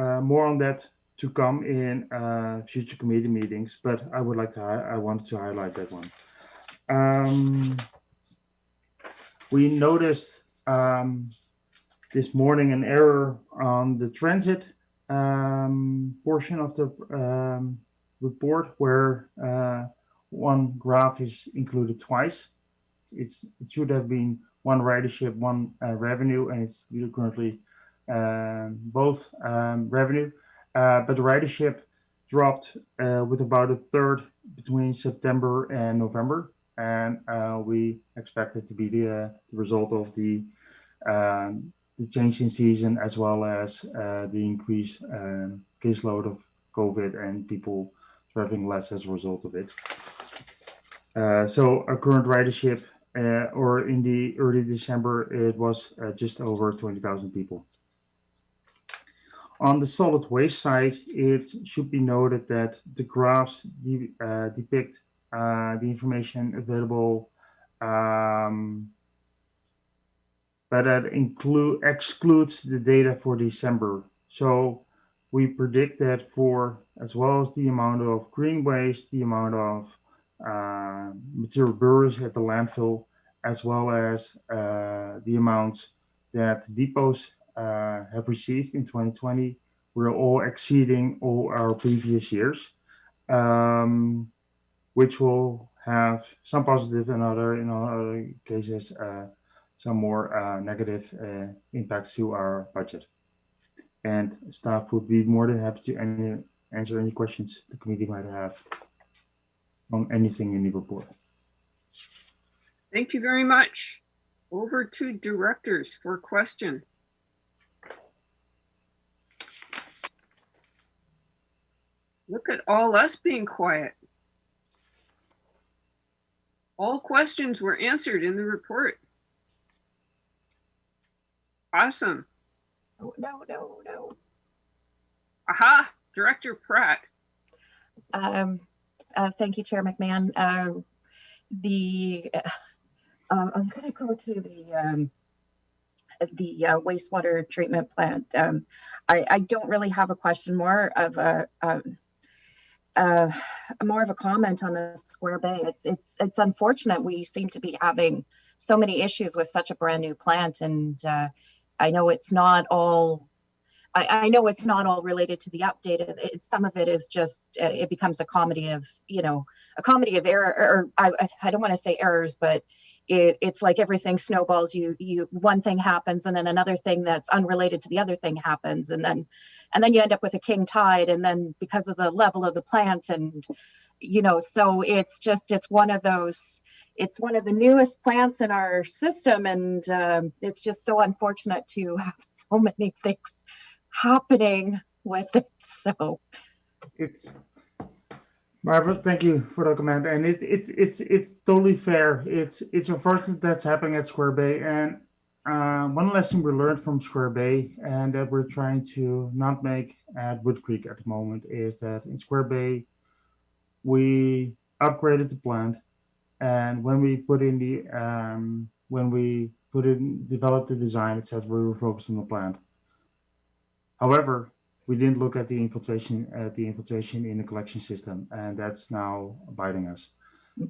More on that to come in future committee meetings, but I wanted to highlight that one. We noticed this morning an error on the transit portion of the report, where one graph is included twice. It should have been one ridership, one revenue, and it's currently both revenue. But the ridership dropped with about a third between September and November. And we expect it to be the result of the the change in season as well as the increased caseload of COVID and people traveling less as a result of it. So our current ridership, or in the early December, it was just over 20,000 people. On the solid waste side, it should be noted that the graphs depict the information available, but that excludes the data for December. So we predict that for, as well as the amount of green waste, the amount of material burials at the landfill, as well as the amounts that depots have received in 2020, we're all exceeding all our previous years, which will have some positive and in other cases some more negative impacts to our budget. And staff would be more than happy to answer any questions the committee might have on anything in the report. Thank you very much. Over to directors for question. Look at all us being quiet. All questions were answered in the report. Awesome. Oh, no. Aha, Director Pratt. Thank you, Chair McMahon. I'm going to go to the wastewater treatment plant. I don't really have a question, more of a comment on the Square Bay. It's unfortunate we seem to be having so many issues with such a brand new plant, and I know it's not all. I know it's not all related to the update. Some of it is just it becomes a comedy of error. Or I don't want to say errors, but it's like everything snowballs. You one thing happens, and then another thing that's unrelated to the other thing happens, and then you end up with a king tide. And then because of the level of the plant, and so it's one of those. It's one of the newest plants in our system, and it's just so unfortunate to have so many things happening with it. So it's Barbara, thank you for the comment, and it's totally fair. It's unfortunate that's happening at Square Bay, and one lesson we learned from Square Bay, and that we're trying to not make at Wood Creek at the moment, is that in Square Bay we upgraded the plant, and when we developed the design, it says we were focused on the plant. However, we didn't look at the infiltration in the collection system, and that's now biting us.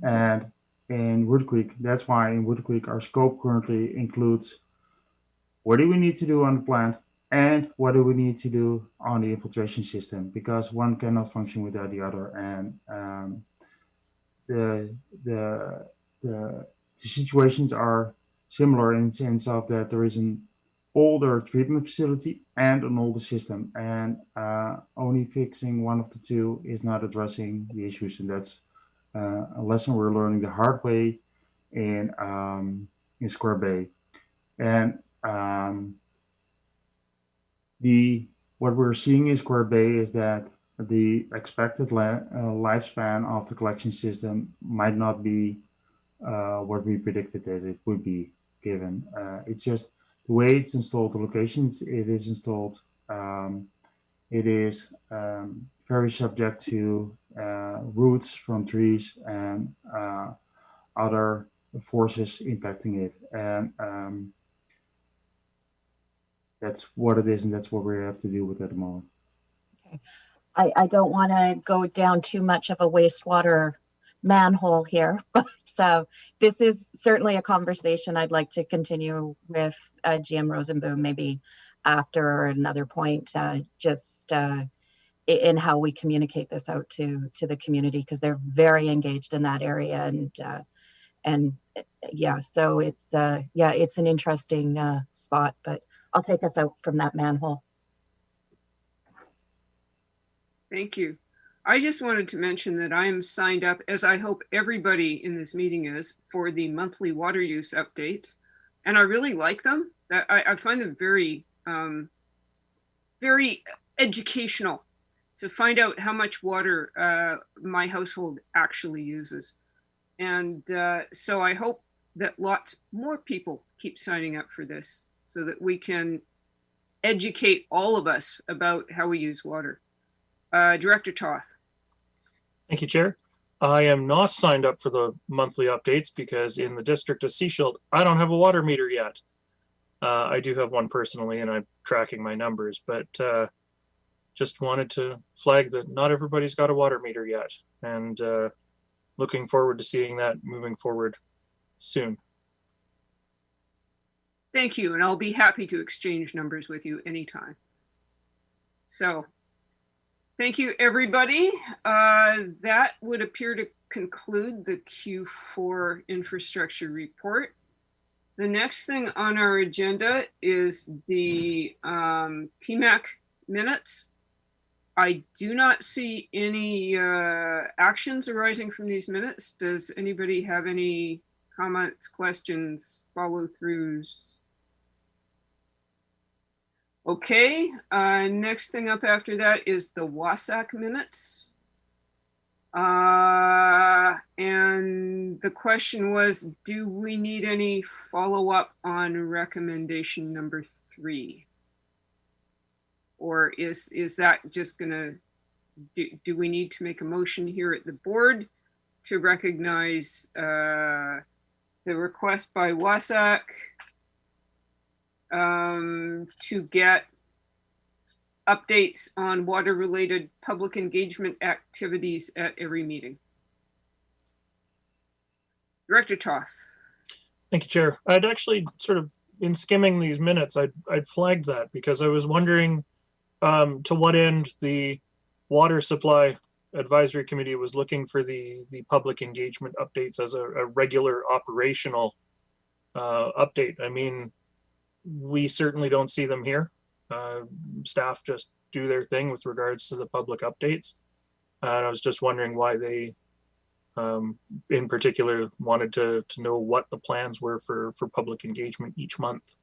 And in Wood Creek, that's why in Wood Creek our scope currently includes what do we need to do on the plant and what do we need to do on the infiltration system, because one cannot function without the other. And the situations are similar in the sense of that there is an older treatment facility and an older system, and only fixing one of the two is not addressing the issues, and that's a lesson we're learning the hard way in Square Bay. And what we're seeing in Square Bay is that the expected lifespan of the collection system might not be what we predicted that it would be given. It's just the way it's installed, the locations it is installed, it is very subject to roots from trees and other forces impacting it. And that's what it is, and that's what we have to deal with at the moment. Okay. I don't want to go down too much of a wastewater manhole here, but this is certainly a conversation I'd like to continue with GM Rosenboom, maybe after another point, in how we communicate this out to the community, because they're very engaged in that area, and yeah, so it's an interesting spot, but I'll take us out from that manhole. Thank you. I just wanted to mention that I am signed up, as I hope everybody in this meeting is, for the monthly water use updates. and I really like them. I find them very, very educational to find out how much water my household actually uses. And so I hope that lots more people keep signing up for this so that we can educate all of us about how we use water. Director Toth. Thank you, Chair. I am not signed up for the monthly updates because in the district of Seashield, I don't have a water meter yet. I do have one personally and I'm tracking my numbers, but just wanted to flag that not everybody's got a water meter yet, and looking forward to seeing that moving forward soon. Thank you, and I'll be happy to exchange numbers with you anytime. So, thank you, everybody. That would appear to conclude the Q4 infrastructure report. The next thing on our agenda is the PMAC minutes. I do not see any actions arising from these minutes. Does anybody have any comments, questions, follow-throughs? Okay, next thing up after that is the WASAC minutes. And the question was, do we need any follow-up on recommendation number 3? Or is that just gonna, do we need to make a motion here at the board to recognize the request by WASAC to get updates on water-related public engagement activities at every meeting? Director Toth. Thank you, Chair. I'd actually sort of, in skimming these minutes, I'd flagged that because I was wondering to what end the Water Supply Advisory Committee was looking for the public engagement updates as a regular operational update. I mean, we certainly don't see them here. Staff just do their thing with regards to the public updates. And I was just wondering why they, in particular, wanted to know what the plans were for public engagement each month.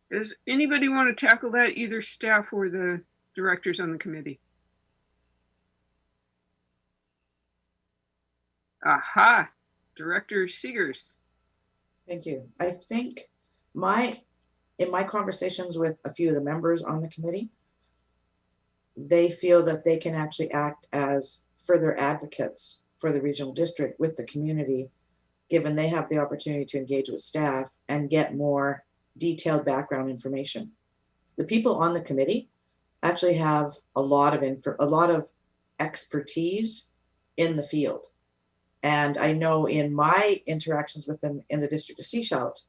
Does anybody want to tackle that, either staff or the directors on the committee? Aha, Director Seegers. Thank you. I think in my conversations with a few of the members on the committee, they feel that they can actually act as further advocates for the regional district with the community, given they have the opportunity to engage with staff and get more detailed background information. The people on the committee actually have a lot of expertise in the field. And I know in my interactions with them in the district of Seashelt,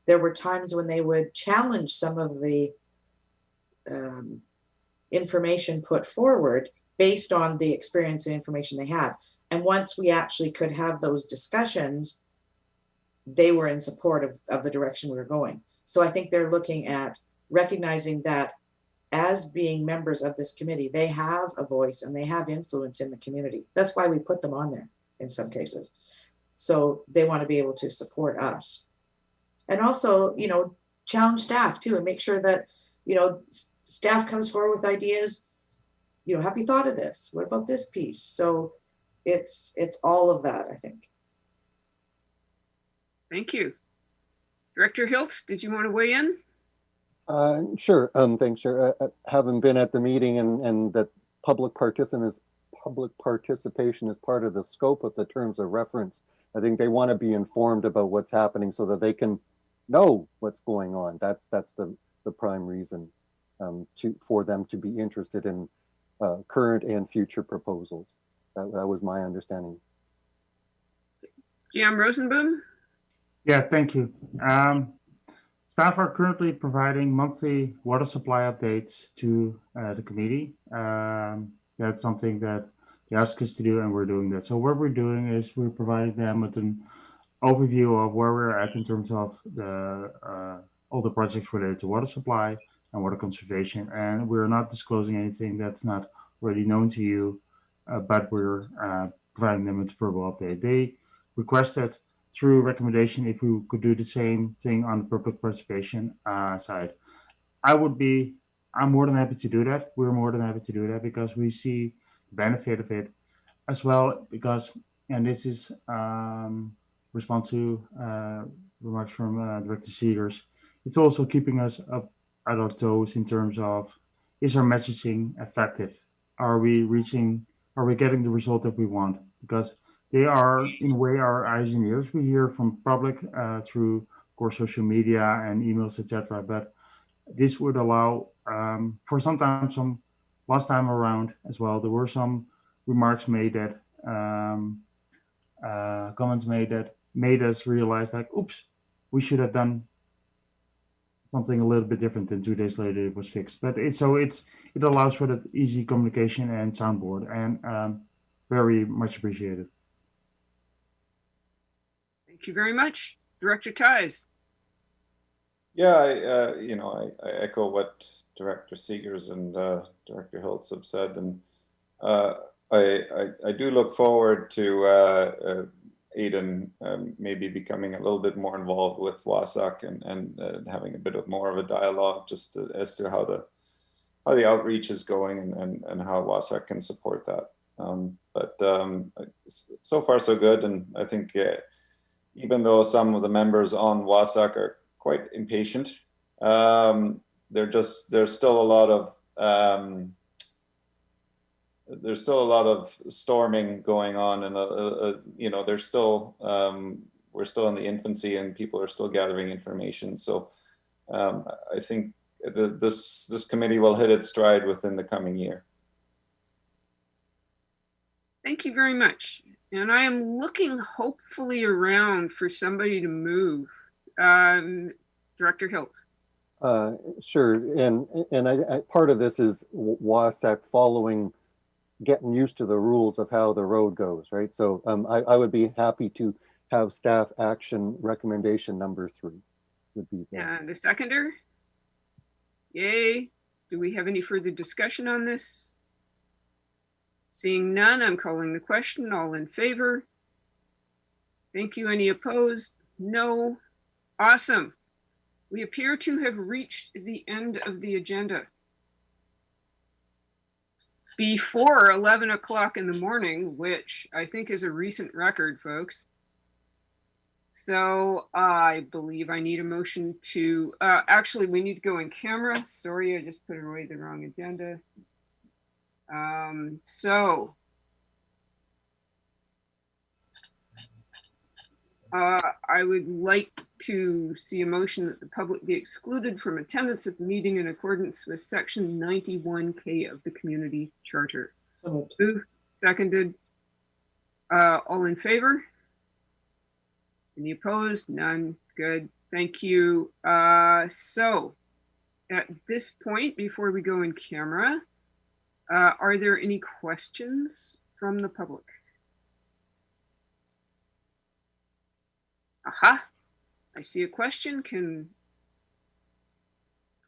there were times when they would challenge some of the information put forward based on the experience and information they had. And once we actually could have those discussions, they were in support of the direction we were going. So I think they're looking at recognizing that as being members of this committee, they have a voice and they have influence in the community. That's why we put them on there in some cases. So they want to be able to support us. And also, you know, challenge staff too, and make sure that, you know, staff comes forward with ideas. You know, have you thought of this? What about this piece? So it's all of that, I think. Thank you. Director Hiltz, did you want to weigh in? Sure. Thanks, Chair. Having been at the meeting and that public participation is part of the scope of the terms of reference, I think they want to be informed about what's happening so that they can know what's going on. That's the prime reason for them to be interested in current and future proposals. That was my understanding. Jan Rosenboom? Yeah, thank you. Staff are currently providing monthly water supply updates to the committee. That's something that they asked us to do, and we're doing that. So what we're doing is we're providing them with an overview of where we're at in terms of all the projects related to water supply and water conservation. And we're not disclosing anything that's not already known to you, but we're providing them with verbal update. They requested through recommendation if we could do the same thing on the public participation side. I'm more than happy to do that. We're more than happy to do that because we see the benefit of it as well. Because, and this is response to remarks from Director Seegers. It's also keeping us up at our toes in terms of, is our messaging effective? Are we getting the result that we want? Because they are, in a way, our eyes and ears. We hear from public through, of course, social media and emails, etc. But this would allow, for sometimes some last time around as well, there were some remarks made that, comments made that made us realize like, oops, we should have done something a little bit different, and 2 days later it was fixed. But it allows for that easy communication and soundboard, and very much appreciated. Thank you very much. Director Ties. Yeah, I echo what Director Seegers and Director Hiltz have said, and I do look forward to Aidan maybe becoming a little bit more involved with WASAC and having a bit more of a dialogue just as to how the outreach is going and how WASAC can support that. But so far so good, and I think even though some of the members on WASAC are quite impatient, there's still a lot of storming going on, and there's still we're still in the infancy, and people are still gathering information. So I think this committee will hit its stride within the coming year. Thank you very much. And I am looking hopefully around for somebody to move. Director Hiltz. Sure, and I part of this is WASAC getting used to the rules of how the road goes, right? So I would be happy to have staff action recommendation number 3. Would be and the seconder. Yay. Do we have any further discussion on this? Seeing none, I'm calling the question. All in favor? Thank you. Any opposed? No. Awesome. We appear to have reached the end of the agenda. Before 11 o'clock in the morning, which I think is a recent record, folks. So I believe I need a motion to, actually we need to go in camera. Sorry, I just put away the wrong agenda. I would like to see a motion that the public be excluded from attendance at the meeting in accordance with section 91K of the community charter. Moved. Seconded. All in favor? Any opposed? None. Good. Thank you. So at this point, before we go in camera, are there any questions from the public? Aha, I see a question. Can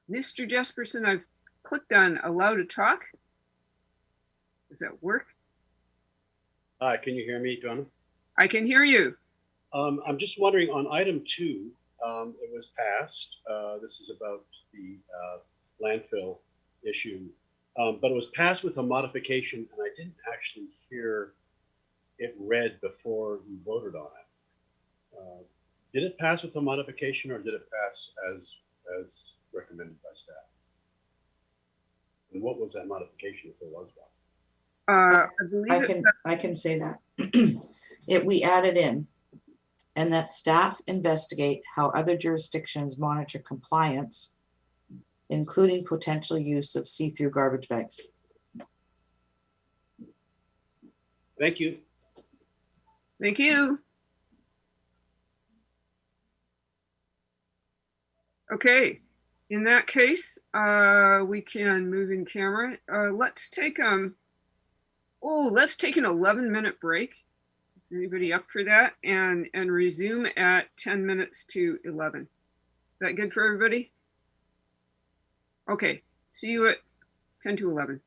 Mr. Jesperson, I've clicked on allow to talk. Does that work? Hi, can you hear me, Donna? I can hear you. I'm just wondering on item 2, it was passed. This is about the landfill issue, but it was passed with a modification, and I didn't actually hear it read before we voted on it. Did it pass with a modification, or did it pass as recommended by staff? And what was that modification, if there was one? I can say that. We added in, and that staff investigate how other jurisdictions monitor compliance, including potential use of see-through garbage bags. Thank you. Thank you. Okay, in that case, we can move in camera. Let's take an 11-minute break. Is anybody up for that? And resume at 10 minutes to 11. Is that good for everybody? Okay, see you at 10 to 11.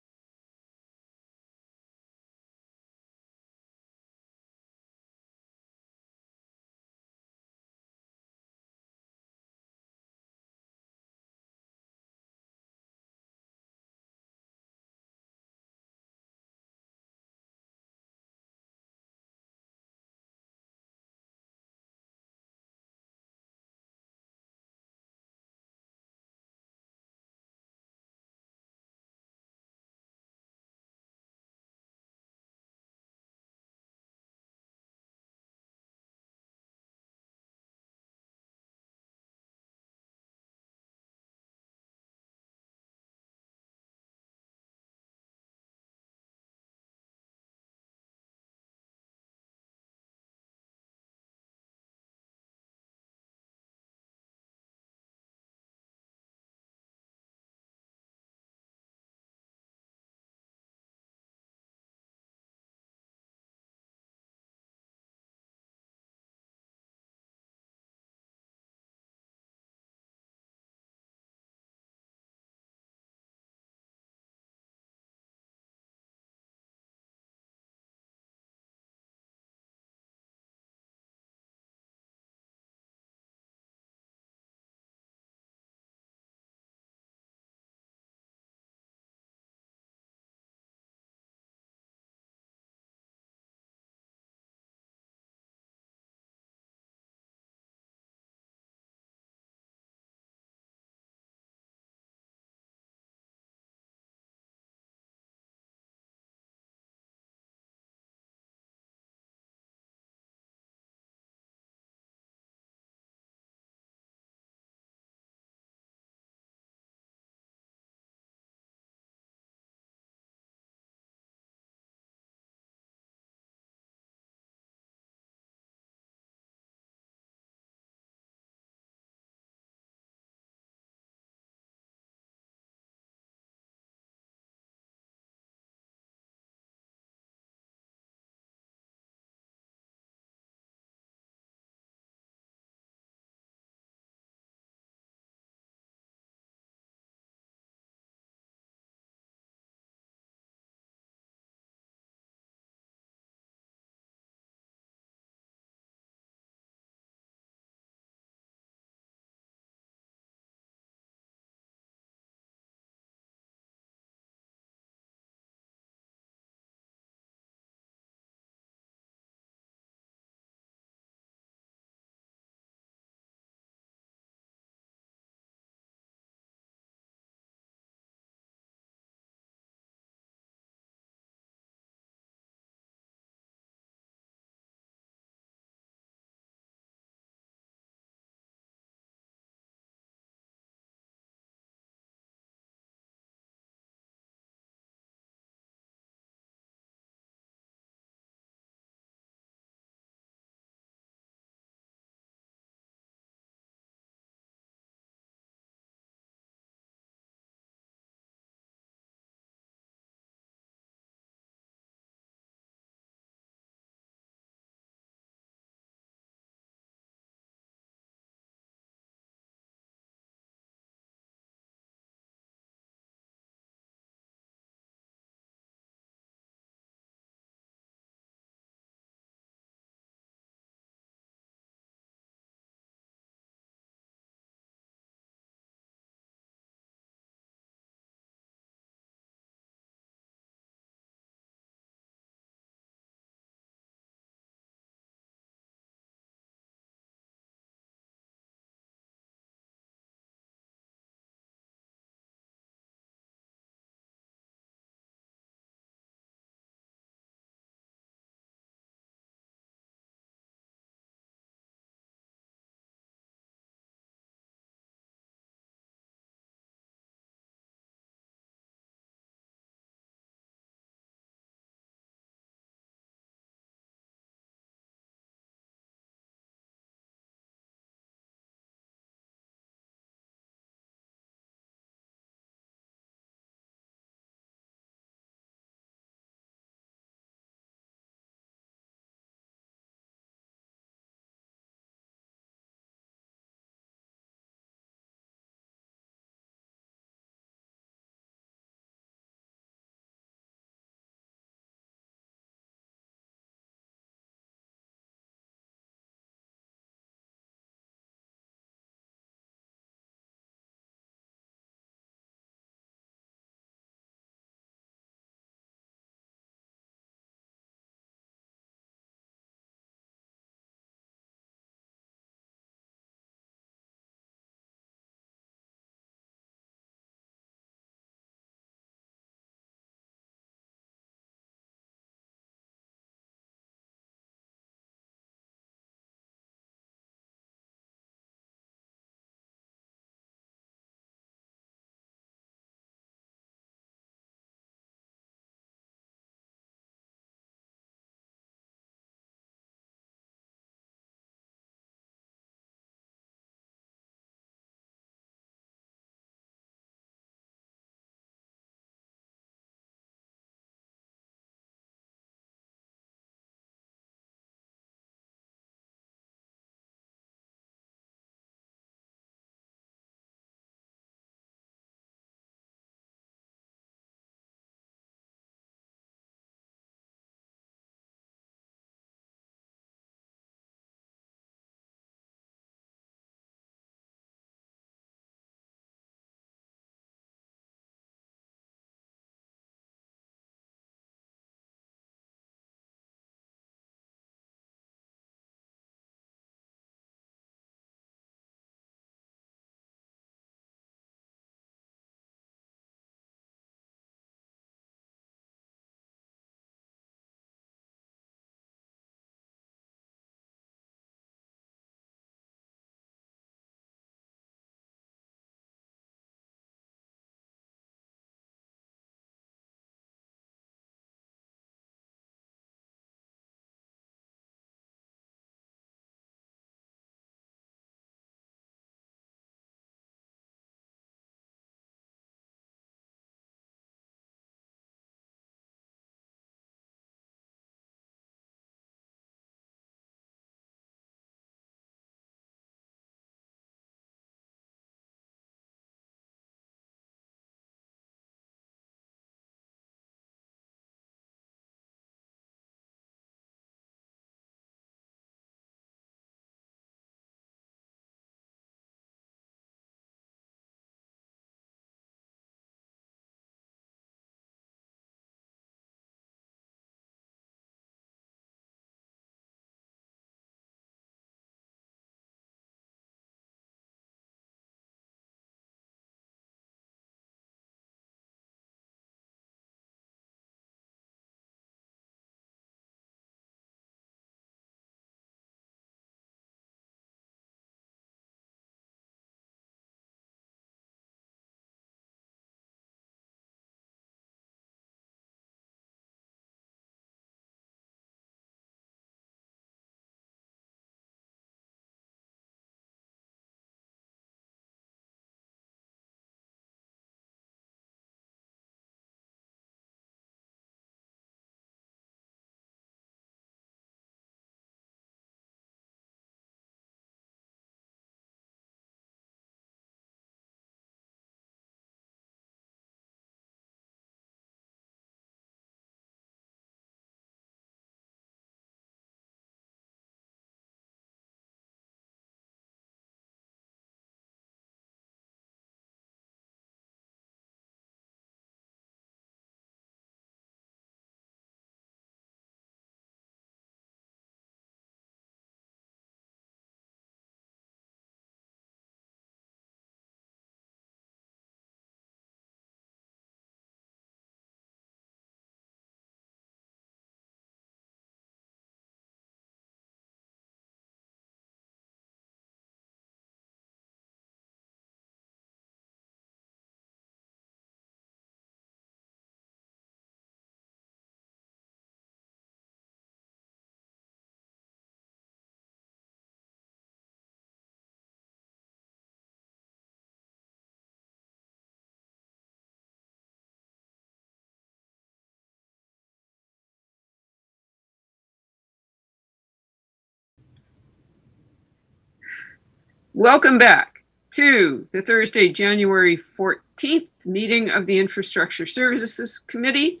Welcome back to the Thursday, January 14th meeting of the Infrastructure Services Committee.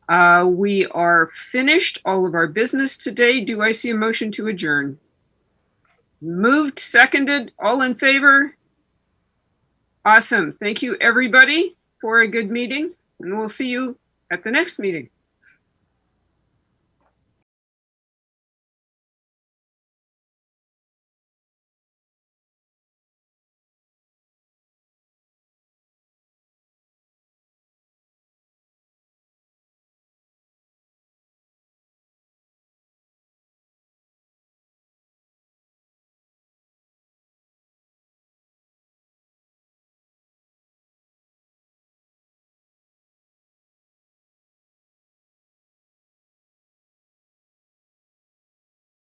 We are finished all of our business today. Do I see a motion to adjourn? Moved, seconded, all in favor? Awesome. Thank you, everybody, for a good meeting, and we'll see you at the next meeting.